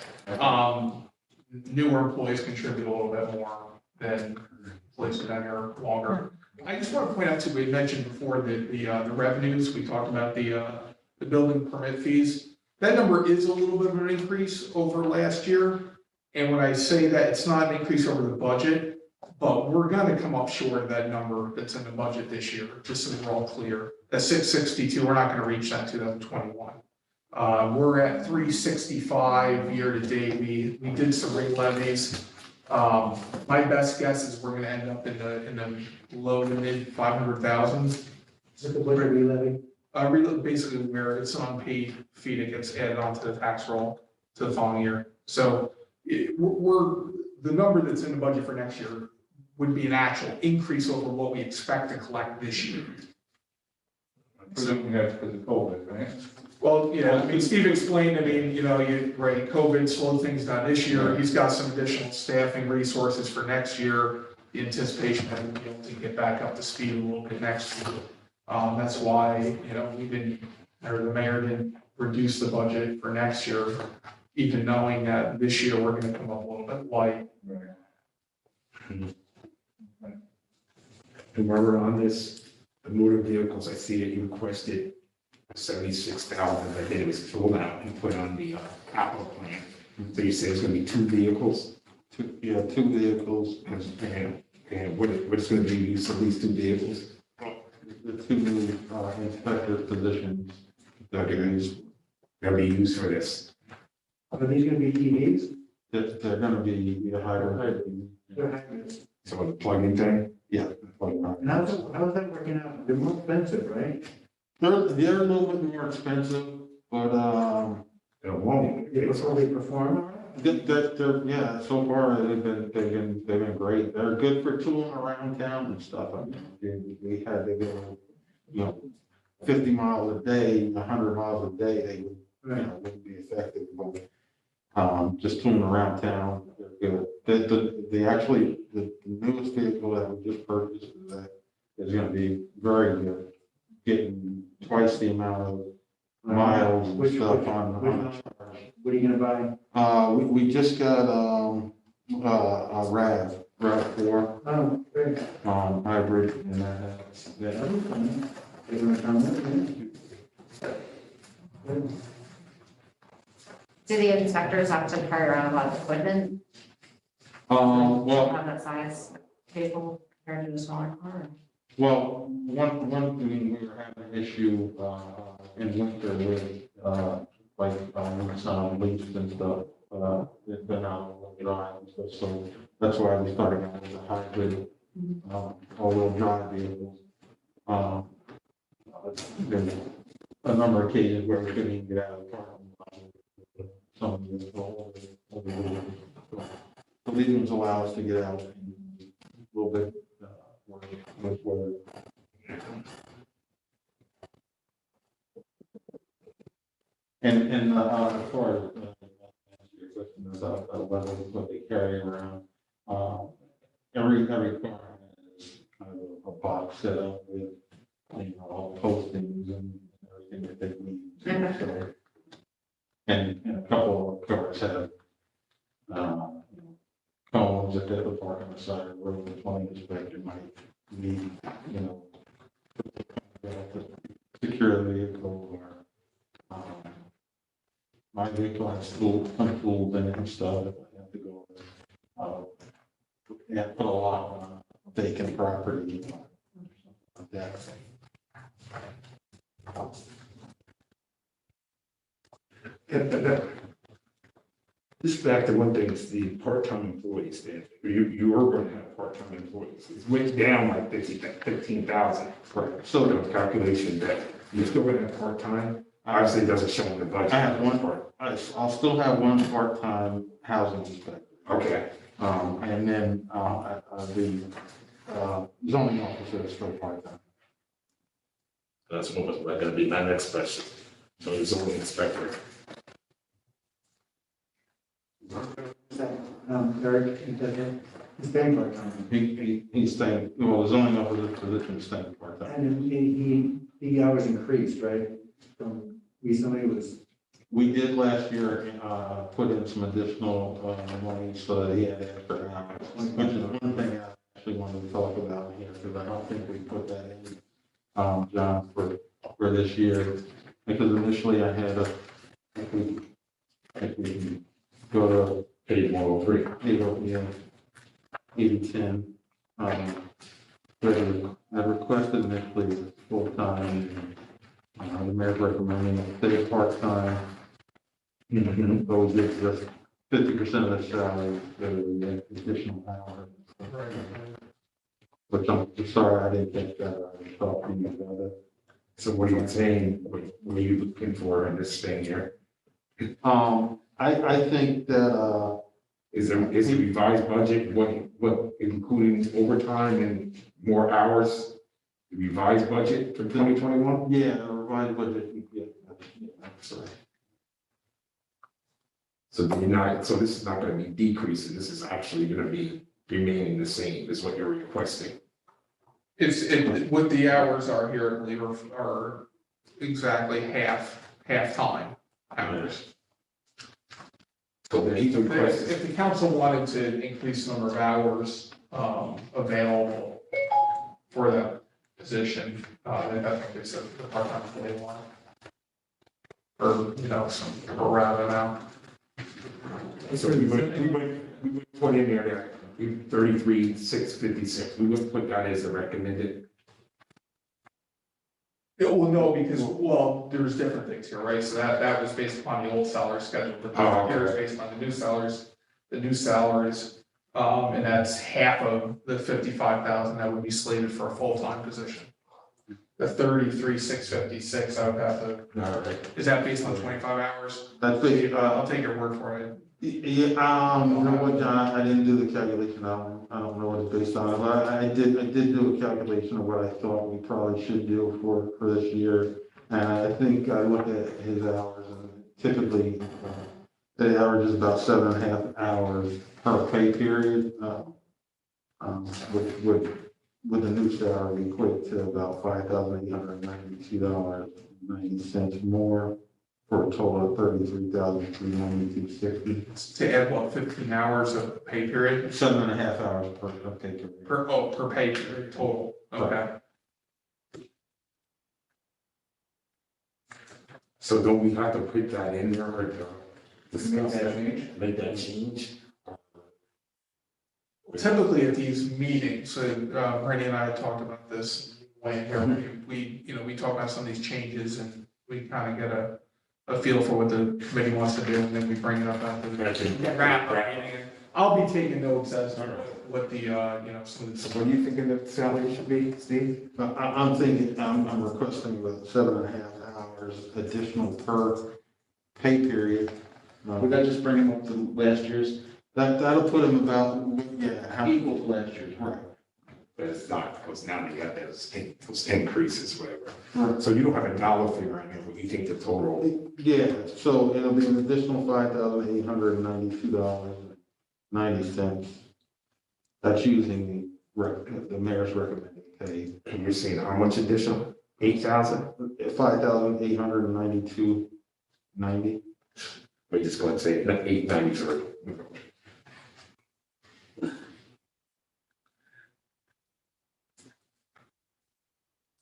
Newer employees contribute a little bit more than employees who've been here longer. I just want to point out too, we mentioned before the revenues, we talked about the building permit fees. That number is a little bit of an increase over last year. And when I say that it's not an increase over the budget, But we're gonna come up short of that number that's in the budget this year, just so we're all clear. At 662, we're not gonna reach that in 2021. We're at 365 year to date. We did some rate levies. My best guess is we're gonna end up in the low to mid 500,000. Is it the winter levy? Basically where it's an unpaid fee that gets added onto the tax roll to the following year. So the number that's in the budget for next year would be an actual increase over what we expect to collect this year. Presuming that's because of COVID, right? Well, yeah, I mean, Steve explained, I mean, right, COVID slowed things down this year. He's got some additional staffing resources for next year. The anticipation that we'll be able to get back up to speed a little bit next year. That's why, the mayor didn't reduce the budget for next year, even knowing that this year we're gonna come up a little bit light. And while we're on this, the motor vehicles, I see that you requested 76,000, but then it was pulled out and put on the capital plan. So you say it's gonna be 2 vehicles? Two vehicles, And what is gonna be used for these 2 vehicles? the 2 new inspector positions that are used, They'll be used for this. Are these gonna be TVs? they're gonna be the higher. They're hybrids. So the plug-in thing? Yeah. And how's that working out? They're more expensive, right? They're a little bit more expensive, but, It won't. Before they perform? yeah, so far they've been great. They're good for tooling around town and stuff. I mean, we had to go, 50 miles a day, 100 miles a day, they would, wouldn't be effective, but, just tooling around town, they're good. The newest vehicle that we just purchased is gonna be very good, getting twice the amount of miles and stuff on the charge. What are you gonna buy? We just got, a RAV4, Oh, great. hybrid, and That'll that, be fun. They're gonna come with it. Do the inspectors have to carry around a lot of equipment? well, Have that size vehicle compared to a smaller car? one thing, we were having an issue, in winter with, some leaks and stuff, it's been out all dry and stuff, so that's why we started out with a hybrid, all-wheel drive vehicles. There's a number of occasions where we couldn't even get out of the parking lot. Some of the leaves allow us to get out a little bit, with weather. And, as far as, your question is about whether what they carry around, every car has kind of a box set up with, all postings and everything that they need. So, and a couple of cars have, cones that they have to park on the side of the road, the plumbing inspector might need, to secure the vehicle or, my vehicle has some tools in it and stuff, if I have to go, put a lock on vacant property, like that. Just back to one thing, it's the part-time employees there. You are going to have part-time employees. It went down like 15,000. Correct. So the calculation that you're still going to have part-time, obviously it doesn't show in the budget. I have one part, I'll still have one part-time housing inspector. Okay. And then, the zoning officer is still part-time. That's what was going to be my next question. So the zoning inspector. Eric, he's staying part-time. He's staying, well, the zoning officer position is staying part-time. And the hours increased, right? From recently was, We did last year, put in some additional, money so that he had extra hours, which is one thing I actually wanted to talk about here, because I don't think we put that in, John, for this year. Because initially I had I think we can go to 8103. 80, 10. I requested initially full-time, the mayor's recommending it stay part-time. So we get just 50% of the salary, so the additional hour. Which I'm sorry, I didn't get that, I thought you about it. So what are you saying, what are you looking for in this thing here? I think that, Is a revised budget, what, including overtime and more hours? The revised budget for 2021? yeah, a revised budget, yeah, sorry. So this is not gonna be decreasing, this is actually gonna be remaining the same, is what you're requesting. What the hours are here, I believe, are exactly half-time hours. So he's requesting, If the council wanted to increase the number of hours available for that position, I think it's the part-time that they want. Or, some around it now. so we would put in there that 33,656, we would put that as a recommended. Yeah, well, no, because, there's different things here, right? So that was based upon the old salary schedule, but here is based on the new salaries. And that's half of the 55,000 that would be slated for a full-time position. The 33,656, I would have to, is that based on 25 hours? That's it. I'll take your word for it. Yeah, you know what, John, I didn't do the calculation, I don't know what it's based on, but I did do a calculation of what I thought we probably should do for this year. And I think I looked at his hours, and typically, the average is about 7.5 hours per pay period, with the new salary equate to about $5,892.90 more, for a total of $33,392.60. To add 15 hours of pay period? 7.5 hours per pay period. Per pay period total, okay. So don't we have to put that in there or discuss that, make that change? Typically at these meetings, so Randy and I had talked about this way here, we talk about some of these changes and we kind of get a feel for what the committee wants to do, and then we bring it up at the wrap up meeting. I'll be taking notes as to what the, some of the. So what do you think the salary should be, Steve? I'm thinking, I'm requesting about 7.5 hours additional per pay period. Would that just bring him up to last year's? That'll put him about, Equal to last year's, right. But it's not, because now they got those increases, whatever. So you don't have a dollar figure on there, what you think the total? Yeah, so it'll be an additional $5,892.90. That's using the mayor's recommended pay. And you're saying how much additional? 8,000? $5,892.90. We're just going to say 893.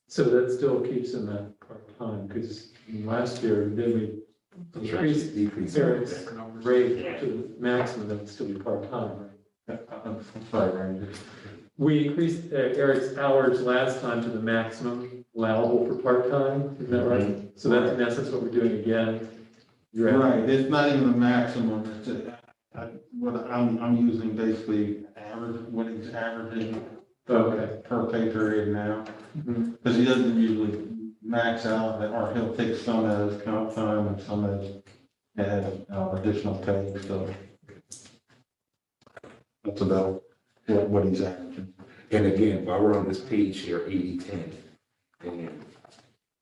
So that still keeps him at part-time, because last year, then we increased Eric's rate to the maximum, that would still be part-time, right? I'm sorry, Randy. We increased Eric's hours last time to the maximum allowable for part-time, isn't that right? So that's in essence what we're doing again. Right, it's not even the maximum, it's what I'm using basically average, what he's averaging per pay period now. Because he doesn't usually max out, or he'll take some as comp time and some as additional pay, so. That's about what he's averaging. And again, while we're on this page here, 80-10, and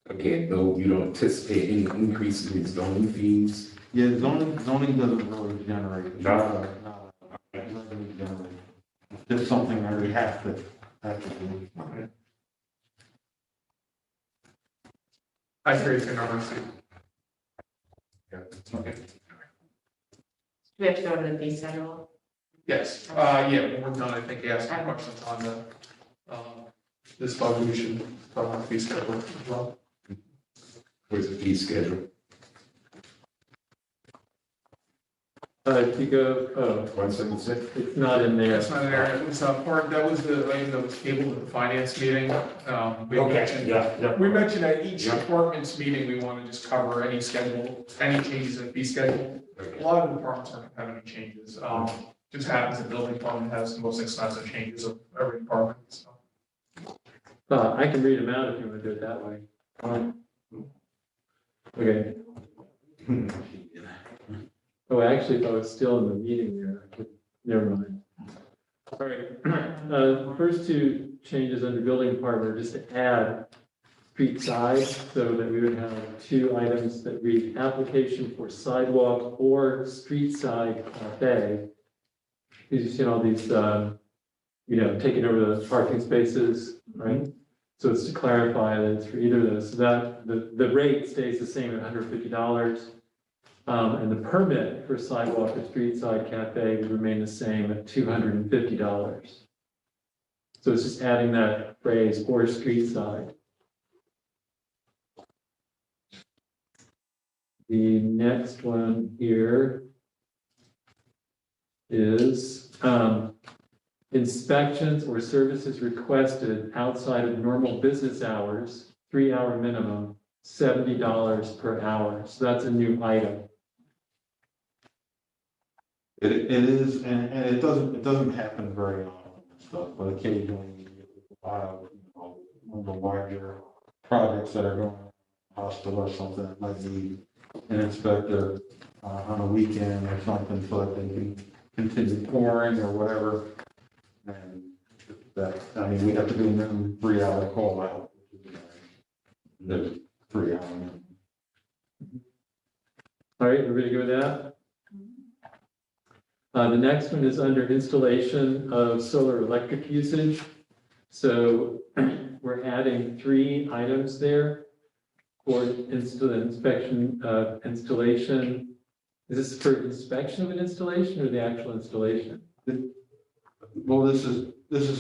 again, no, you don't anticipate any increase in zoning fees. Yeah, zoning doesn't really generate. No. It doesn't really generate. It's just something that we have to do. I agree with your numbers. Okay. Do we have to go to the fee schedule? Yes, when we're done, I think ask questions on the, this budget, we should talk about fee schedule as well. Where's the fee schedule? If you go, oh, 176? it's not in there. That's not in there, it was part, that was the item that was tabled at the finance meeting. We mentioned, yeah. we mentioned at each Yeah. department's meeting, we want to just cover any schedule, any changes in fee schedule. A lot of the departments aren't having any changes, just happens the building department has the most expensive changes of every department, so. I can read them out if you want to do it that way. Okay. Oh, actually, if I was still in the meeting there, I could, never mind. All right, the first two changes under building department are just to add street side, so that we would have two items that read application for sidewalk or street side cafe. Because you've seen all these, taking over the parking spaces, right? So it's to clarify that it's for either of those, so that the rate stays the same at $150. And the permit for sidewalk or street side cafe would remain the same at $250. So it's just adding that phrase or street side. The next one here is inspections or services requested outside of normal business hours, 3-hour minimum, $70 per hour. So that's a new item. It is, and it doesn't happen very often, and stuff, but occasionally you get a lot of, one of the larger projects that are going on in the hospital or something, it might be an inspector on a weekend or something, so that they can continue pouring or whatever. And that, we have to do a minimum 3-hour call out, the 3-hour minimum. All right, everybody go with that? The next one is under installation of solar electric usage. So we're adding 3 items there for inspection of installation. Is this for inspection of an installation or the actual installation? Well, this is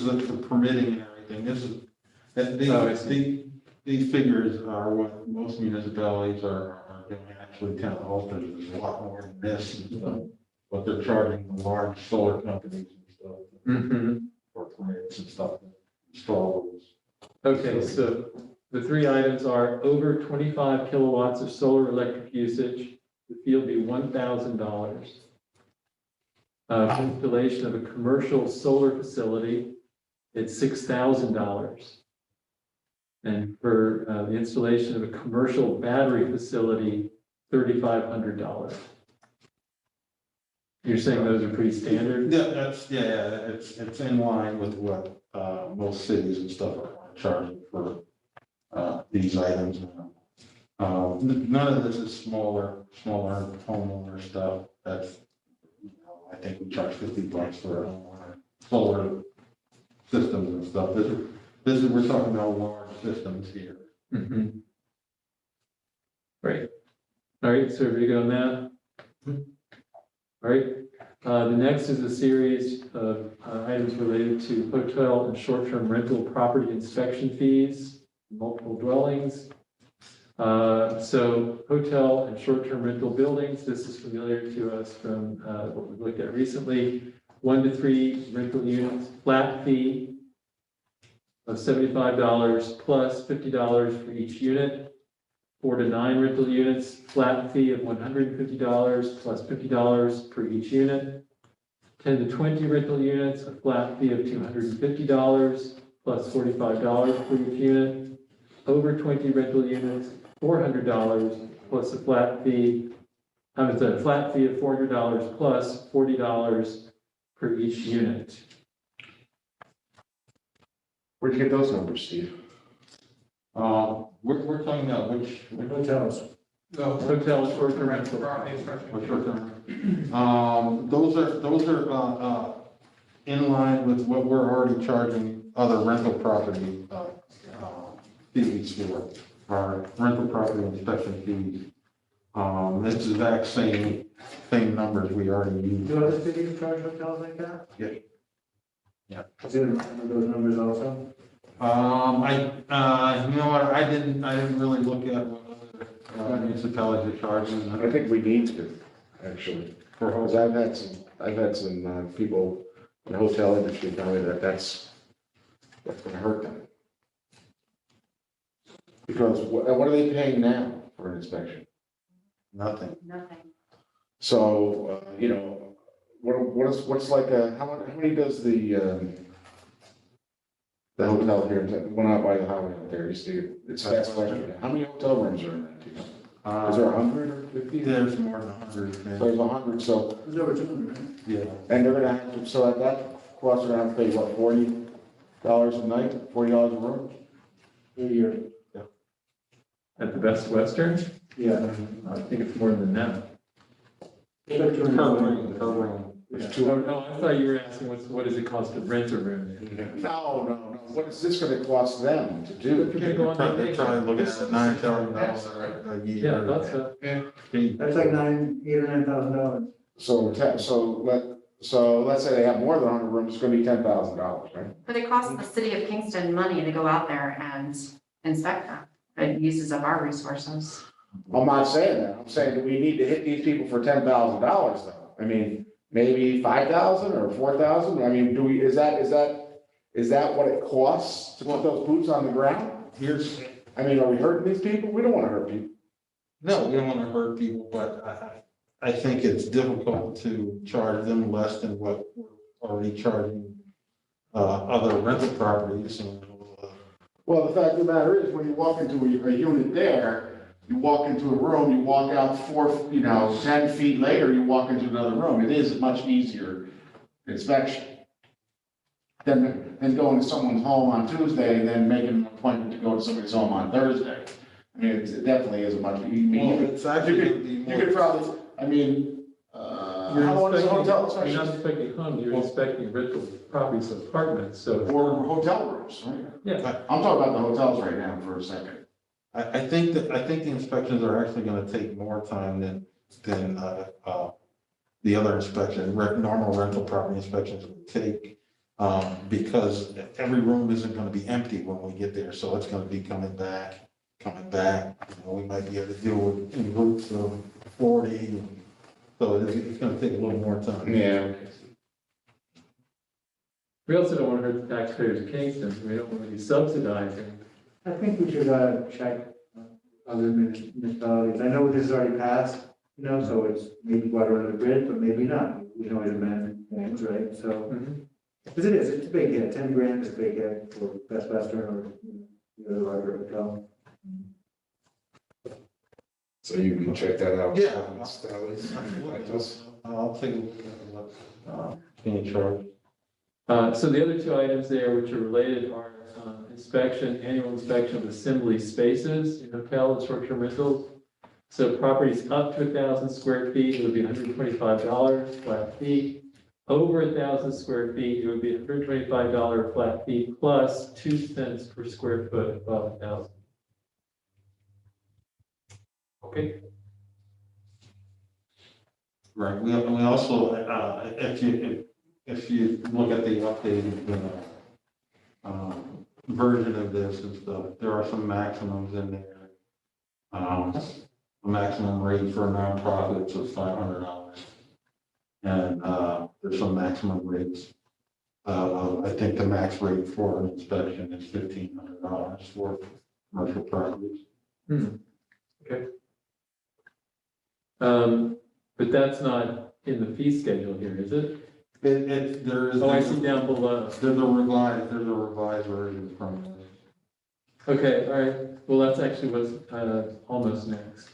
the permitting and everything. This is, and these figures are what most municipalities are doing. Actually, town offices is a lot more than this and stuff. What they're charging the large solar companies and stuff for permits and stuff. Install those. Okay, so the 3 items are over 25 kilowatts of solar electric usage. The fee will be $1,000. Installation of a commercial solar facility, it's $6,000. And for the installation of a commercial battery facility, $3,500. You're saying those are pretty standard? Yeah, it's in line with what most cities and stuff are charging for these items. None of this is smaller homeowner stuff. That's, I think we charge $50 for a solar systems and stuff. This is we're talking about large systems here. Right. All right, so everybody go on that? All right. The next is a series of items related to hotel and short-term rental property inspection fees, multiple dwellings. So hotel and short-term rental buildings, this is familiar to us from what we looked at recently. 1 to 3 rental units, flat fee of $75 plus $50 for each unit. 4 to 9 rental units, flat fee of $150 plus $50 per each unit. 10 to 20 rental units, a flat fee of $250 plus $45 per each unit. Over 20 rental units, $400 plus a flat fee. It's a flat fee of $400 plus $40 per each unit. Where'd you get those numbers, Steve? We're talking about which Hotels. Hotel and short-term rental. Property inspection. Or short-term. Those are in line with what we're already charging other rental property fees for, our rental property inspection fees. It's the exact same numbers we already use. Do other cities charge hotels like that? Yeah. Do you remember those numbers also? You know what, I didn't really look at what other municipalities are charging. I think we need to, actually. Because I've had some people in the hotel industry tell me that that's gonna hurt them. Because what are they paying now for an inspection? Nothing. Nothing. So, you know, what's like how many does the hotel here, the one out by the highway out there, you see, it's fast question. How many hotel rooms are in that? Do you know? Is there 100 or 50? There's more than 100. So there's 100, so, There's over 200, right? Yeah. and they're gonna have to, so at that cost, they're gonna have to pay, what, $40 a night, $40 a room? A year. At the Best Western, Yeah. I think it's more than that. It's like 200. Per room. It's Oh, I thought you were asking what does it cost to rent a room? No, what is this gonna cost them to do? They're going on They're trying to look at $9,000 a year. Yeah, that's a, That's like $8,000 or $9,000. So let's say they have more than 100 rooms, it's gonna be $10,000, right? But it costs the city of Kingston money to go out there and inspect them. It uses up our resources. I'm not saying that, I'm saying that we need to hit these people for $10,000 though. I mean, maybe 5,000 or 4,000, I mean, is that what it costs to put those boots on the ground? I mean, are we hurting these people? We don't wanna hurt people. No, we don't want to hurt people, but I think it's difficult to charge them less than what we're already charging other rental properties. And, Well, the fact of the matter is, when you walk into a unit there, you walk into a room, you walk out 10 feet later, you walk into another room. It is a much easier inspection than going to someone's home on Tuesday and then making an appointment to go to somebody's home on Thursday. I mean, it definitely is a much, well, it's actually going to be you more. could probably, I mean, how long is a hotel you're not inspection? inspecting homes, you're inspecting rental properties, apartments, so. Or hotel rooms, right? Yeah. I'm talking about the hotels right now for a second. I think the inspections are actually going to take more time than the other inspection, normal rental property inspections would take. Because every room isn't going to be empty when we get there, so it's going to be coming back. You know, we might be able to deal with in groups of 40, so it's going to take a little more time. Yeah. We also don't want to hurt the taxpayers of Kingston, so we don't want to be subsidizing. I think we should check other municipalities. I know this is already passed, so it's maybe water under the bridge, but maybe not. We can always amend things, right? So, because it's a big hit. 10 grand is a big hit for Best Western or the other larger hotel. So you can check that out. Yeah. Like this. I'll take a look at what's being charged. So the other two items there which are related are annual inspection of assembly spaces in hotel and short-term rentals. So properties up to 1,000 square feet, it would be $125 flat fee. Over 1,000 square feet, it would be $125 flat fee plus 2 cents per square foot above 1,000. Okay. Right, we also, if you look at the updated version of this and stuff, there are some maximums in there. The maximum rate for nonprofits is $500. And there's some maximum rates. I think the max rate for an inspection is $1,500 for commercial properties. Okay. But that's not in the fee schedule here, is it? There is. Oh, I see down below. There's a revised version from this. Okay, all right. Well, that's actually what's almost next.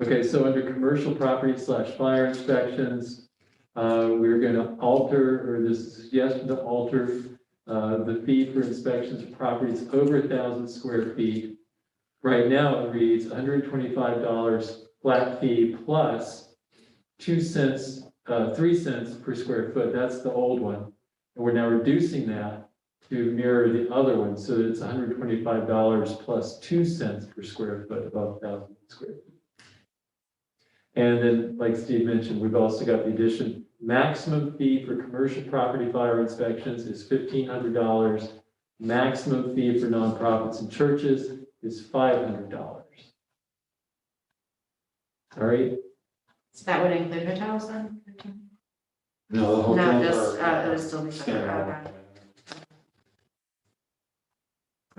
Okay, so under commercial property / fire inspections, we're going to alter, or there's a suggestion to alter the fee for inspections of properties over 1,000 square feet. Right now, it reads $125 flat fee plus 3 cents per square foot. That's the old one. And we're now reducing that to mirror the other one, so that it's $125 plus 2 cents per square foot above 1,000 square feet. And then, like Steve mentioned, we've also got the addition, maximum fee for commercial property fire inspections is $1,500. Maximum fee for nonprofits and churches is $500. All right. So that would include hotels then? No, the No, hotels just, are. it would still be separate,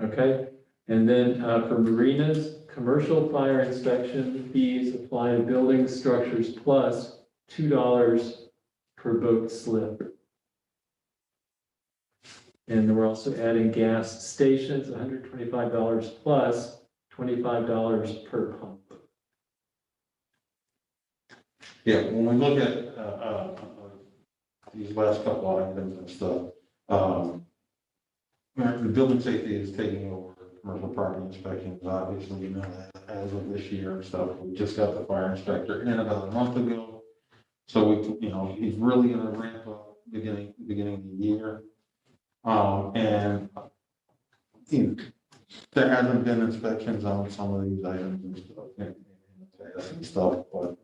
okay. Okay, and then for marinas, commercial fire inspection fees apply to building structures plus $2 per boat slip. And we're also adding gas stations, $125 plus $25 per pump. Yeah, when we look at, these last couple of items and stuff, the building safety is taking over commercial property inspections, obviously, you know, that as of this year and stuff. We just got the fire inspector in about a month ago. So we, you know, he's really gonna ramp up beginning of the year. And there hasn't been inspections on some of these items and stuff, and stuff, but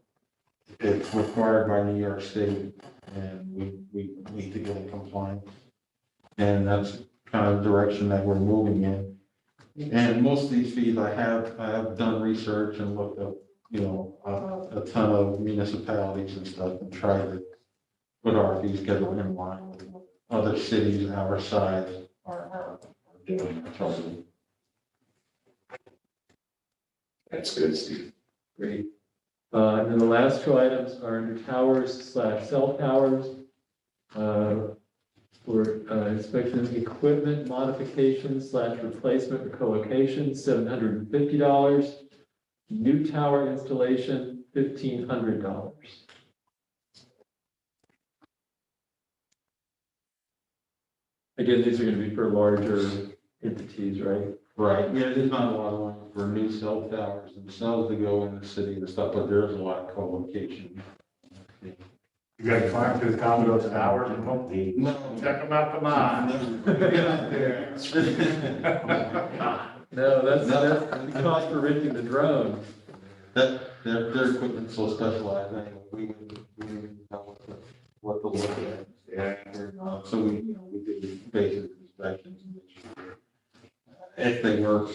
it's required by New York State, and we need to get in compliance. And that's kind of the direction that we're moving in. And most of these fees, I have done research and looked up, you know, a ton of municipalities and stuff and tried to put our fee schedule in line with what other cities our size are doing. That's good, Steve. Great. And then the last two items are under towers / cell towers. For inspection equipment modification / replacement or co-location, $750. New tower installation, $1,500. Again, these are going to be for larger entities, right? Right, yeah, there's not a lot of money for new cell towers themselves to go in the city and stuff, but there's a lot of co-location. You gotta climb to the top of those towers and hope they check them out, come on. Get up there. No, that's the cost for renting the drone. Their equipment's so specialized, anyway, we wouldn't know what to look at. Yeah. So we do basic inspections and make sure if they were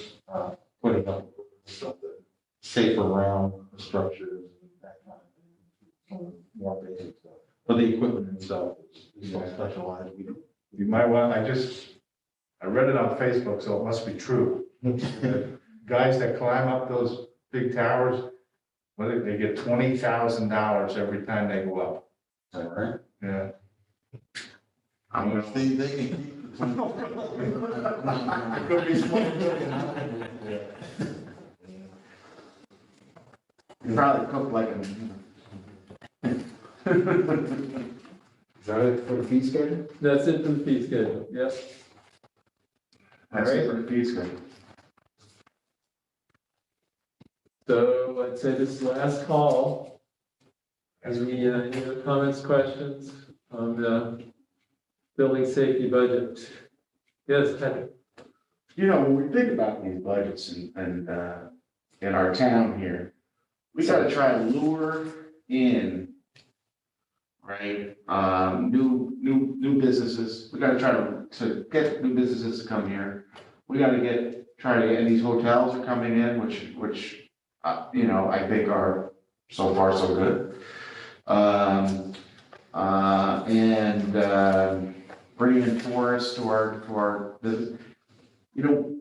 putting up stuff that's safe around the structures and that kind of thing, more basic stuff. But the equipment itself is so specialized, we don't. You might want, I read it on Facebook, so it must be true. Guys that climb up those big towers, they get $20,000 every time they go up. Is that right? Yeah. I'm gonna They can keep the. It could be small. You probably cook like a. Is that it for the fee schedule? That's it for the fee schedule, yep. That's it for the fee schedule. So I'd say this is the last call. Any other comments, questions on the building safety budget? Yes, Ted? You know, when we think about these budgets and in our town here, we gotta try to lure in, right, new businesses. We gotta try to get new businesses to come here. We gotta try to get, and these hotels are coming in, which, you know, I think are so far so good. Bringing in tourists to our business. You know,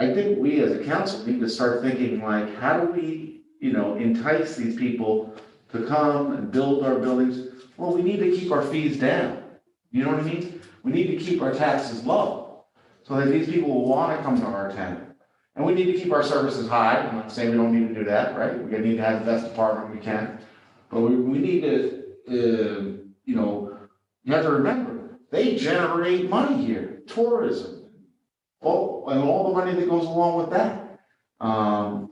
I think we as a council need to start thinking like, how do we, you know, entice these people to come and build our buildings? Well, we need to keep our fees down. You know what I mean? We need to keep our taxes low so that these people will want to come to our town. And we need to keep our services high. I'm not saying we don't need to do that, right? We need to have the best department we can. But we need to, you know, you have to remember, they generate money here, tourism, and all the money that goes along with that. And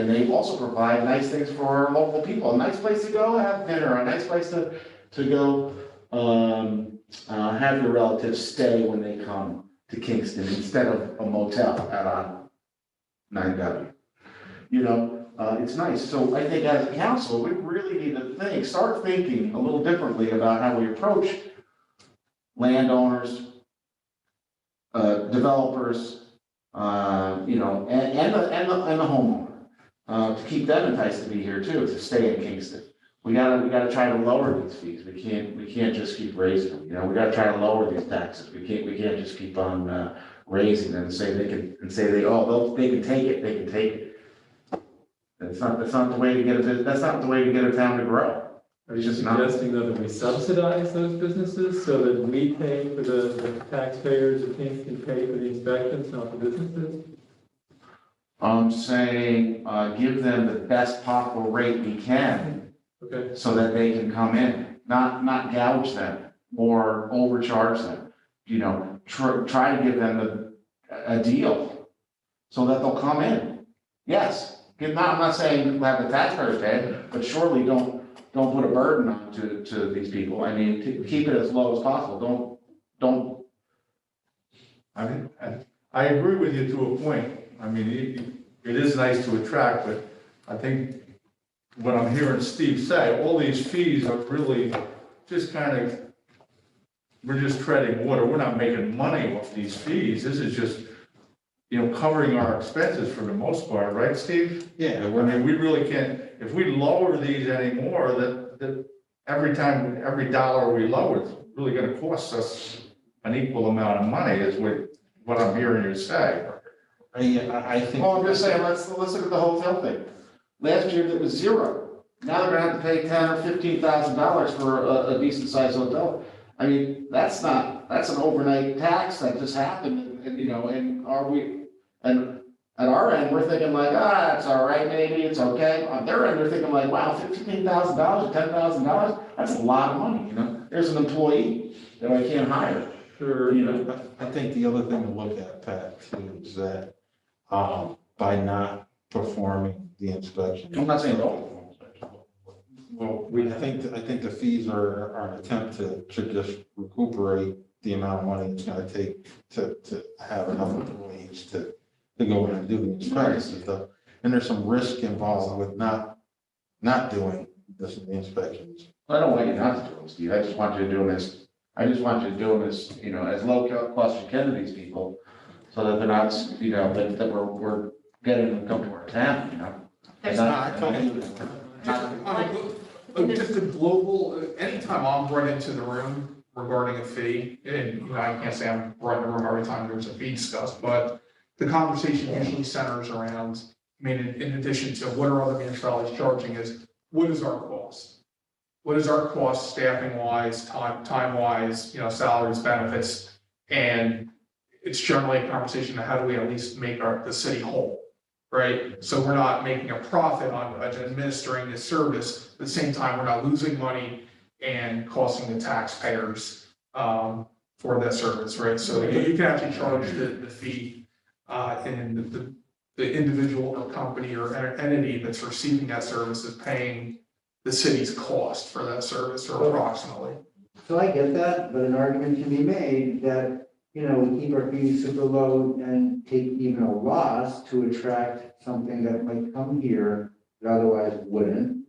they also provide nice things for our local people, a nice place to go have dinner, a nice place to go have your relatives stay when they come to Kingston instead of a motel out on 9W. You know, it's nice. So I think as a council, we really need to start thinking a little differently about how we approach landowners, developers, you know, and the homeowner. to keep them enticed to be here too, to stay in Kingston. We gotta try to lower these fees. We can't just keep raising them, you know, we gotta try to lower these taxes. We can't just keep on, raising them and say they can, they can take it, they can take it. That's not the way to get that's not the way to get a town to grow. Are you Just not. suggesting though that we subsidize those businesses so that we pay for the taxpayers of Kingston pay for the inspections, not the businesses? I'm saying, give them the best possible rate we can Okay, so that they can come in, not gouge them or overcharge them. You know, try to give them a deal so that they'll come in. Yes, I'm not saying have the taxpayers pay, but surely don't put a burden on to these people. I mean, to keep it as low as possible. Don't. I mean, I agree with you to a point. I mean, it is nice to attract, but I think what I'm hearing Steve say, all these fees are really just kind of, we're just treading water. We're not making money off these fees. This is just, you know, covering our expenses for the most part, right, Steve? Yeah, I mean, we really can't, if we lower these anymore, that every dollar we lower, it's really gonna cost us an equal amount of money, is what I'm hearing you say. I think. Well, I'm just saying, let's look at the hotel thing. Last year it was zero. Now they're gonna have to pay $10,000 or $15,000 for a decent sized hotel. I mean, that's an overnight tax that just happened, and you know, and at our end, we're thinking like, it's all right, maybe, it's okay. On their end, they're thinking like, wow, $15,000 or $10,000, that's a lot of money, you know? There's an employee that I can't hire. sure. You know, I think the other thing to look at, Pat, too, is that, by not performing the inspection. I'm not saying no. Well, I think the fees are an attempt to just recuperate the amount of money it's gonna take to have enough employees to go in and do the inspections and stuff. And there's some risk involved with not doing the inspections. I don't want you not to do them, Steve. I just want you to do them as, you know, as low cost as you can to these people, so that they're not, you know, that we're getting them to come to our town, you know? There's Just a global, anytime I'm brought into the room regarding a fee, and you know, I can't say I'm brought in the room every time there's a fee discussed, but the conversation usually centers around, I mean, in addition to what are other municipalities charging, is what is our cost? What is our cost staffing wise, time wise, you know, salaries, benefits? And it's generally a conversation of how do we at least make the city whole, right? So we're not making a profit on administering this service, at the same time, we're not losing money and costing the taxpayers for that service, right? So you can actually charge the fee and the individual or company or entity that's receiving that service is paying the city's cost for that service, or approximately. So I get that, but an argument can be made that, you know, we keep our fees super low and take even a loss to attract something that might come here that otherwise wouldn't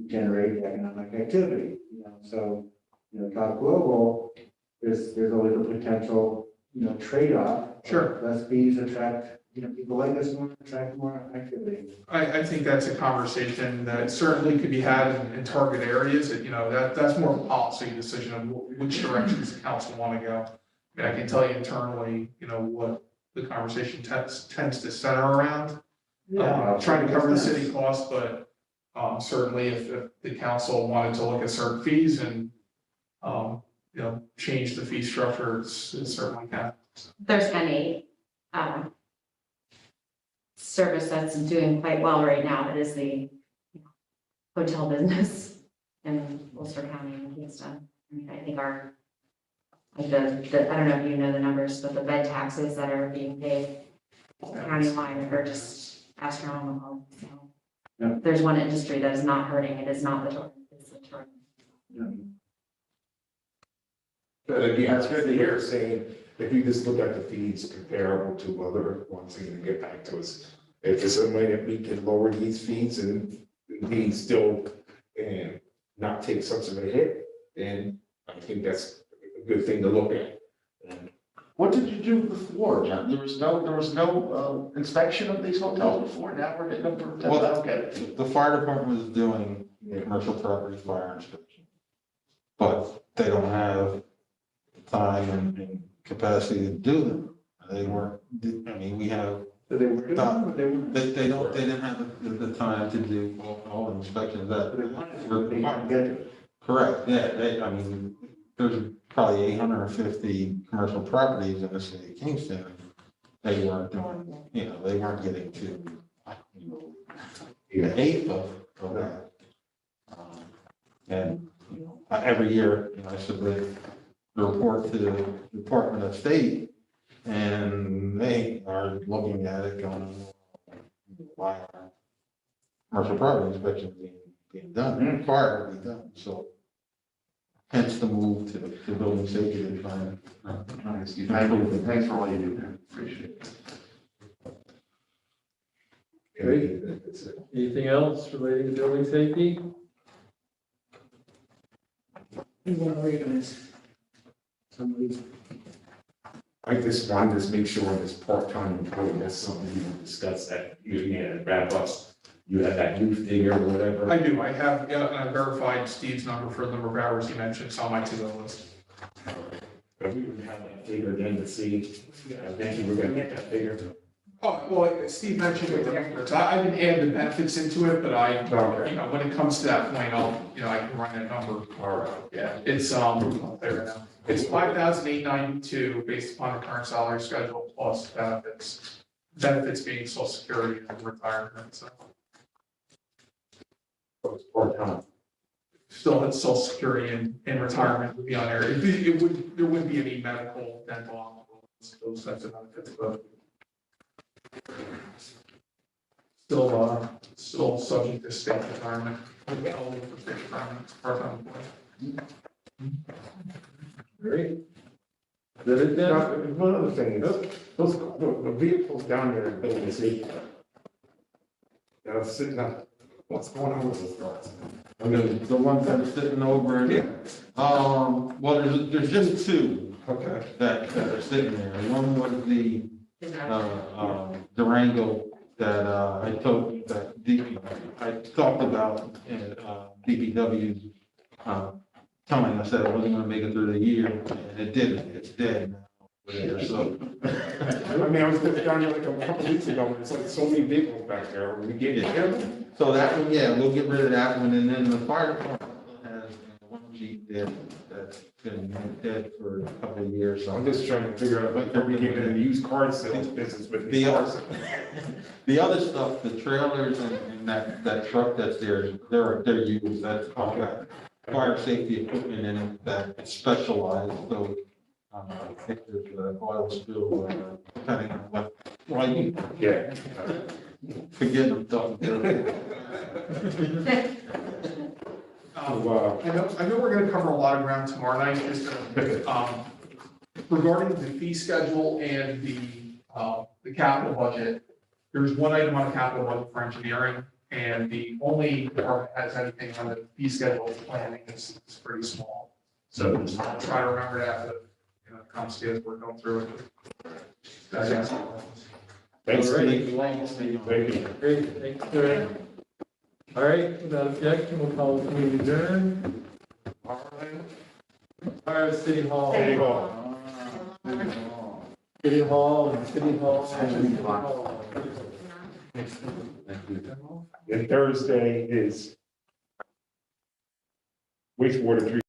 generate economic activity, you know, so, you know, talk global, there's always a potential, you know, trade-off. Sure. Less fees attract, you know, people like us more, attract more activity. I think that's a conversation that certainly could be had in target areas, that, you know, that's more of a policy decision of which directions the council want to go. I mean, I can tell you internally, you know, what the conversation tends to center around. Trying to cover the city costs, but certainly if the council wanted to look at certain fees and, you know, change the fee structure, it certainly can. If there's any service that's doing quite well right now, it is the hotel business in Ulster County and Kingston. I mean, I think I don't know if you know the numbers, but the bed taxes that are being paid countywide are just astronomical. So Yeah. there's one industry that is not hurting, it is not the tourism, it's the tourism. But again, That's good to hear. Saying, if you just look at the fees comparable to other ones, and get back to us, if there's some way that we can lower these fees and we still and not take such of a hit, then I think that's a good thing to look at. And What did you do before, John? There was no inspection of these hotels before, now we're getting up for, Well, okay. The fire department is doing commercial property fire inspection. But they don't have time and capacity to do them. They weren't, I mean, we have, So they were, but they weren't. they didn't have the time to do all the inspections They that. wanted to, but they didn't get it. Correct, yeah, I mean, there's probably 850 commercial properties in the city of Kingston. They weren't doing, they weren't getting to, an eighth of that. And, every year, I submit the report to the Department of State, and they are looking at it going, why are commercial property inspections being done, fire to be done, so. Hence the move to building safety and trying. Thanks for all you do, man. Appreciate it. Great. Anything else relating to building safety? You want to organize somebody. I just wanted to make sure this part-time employee, that's something you discussed that you wrap up. You had that new figure or whatever. I do, I have, and I verified Steve's number for the number of hours he mentioned, it's on my to-go list. But we would have that figure then to see, eventually we're gonna get that figure. Oh, well, Steve mentioned it, I didn't add the benefits into it, but when it comes to that point, I can run that number. All right. Yeah, it's, I'll tell you right now. It's 5,892 based upon the current salary schedule plus benefits. Benefits being social security and retirement, so. So it's part-time. Still had social security and retirement would be on there. There wouldn't be any medical, dental, those types of benefits, but. Still subject to state retirement. Eligible for state retirement, part-time employee. Great. Is that it then? Now, one other thing, the vehicles down there in Building Safety. Sitting up, what's going on with those cars? I mean, the ones that are sitting over, well, there's just two Okay. that are sitting there. One was the Durango that I told that I talked about in DPW's time. I said I wasn't gonna make it through the year, and it didn't. It's dead now. So I mean, I was just down there like a couple weeks ago, and it's like so many vehicles back there, we get it. so that one, yeah, we'll get rid of that one, and then the fire department has one Jeep there that's been dead for a couple of years. So I'm just trying to figure out, like, are we getting in the used car sales business with these The cars? The other stuff, the trailers and that truck that's there, they're used, that's all got fire safety equipment in it that is specialized, so if there's an oil spill, depending on what, Yeah. forget them, don't do it. Wow. I know we're gonna cover a lot of ground tomorrow night, just regarding the fee schedule and the capital budget. There's one item on the capital budget for engineering, and the only department that has anything on the fee schedule for planning is pretty small. So just try to remember that, when it comes to as we're going through it. Thanks, All right. Steve. Thank you. Great, thanks, sir. All right, without objection, we'll call the meeting adjourned. All right, City Hall. City Hall. City Hall and City Hall. And Thursday is wastewater treatment.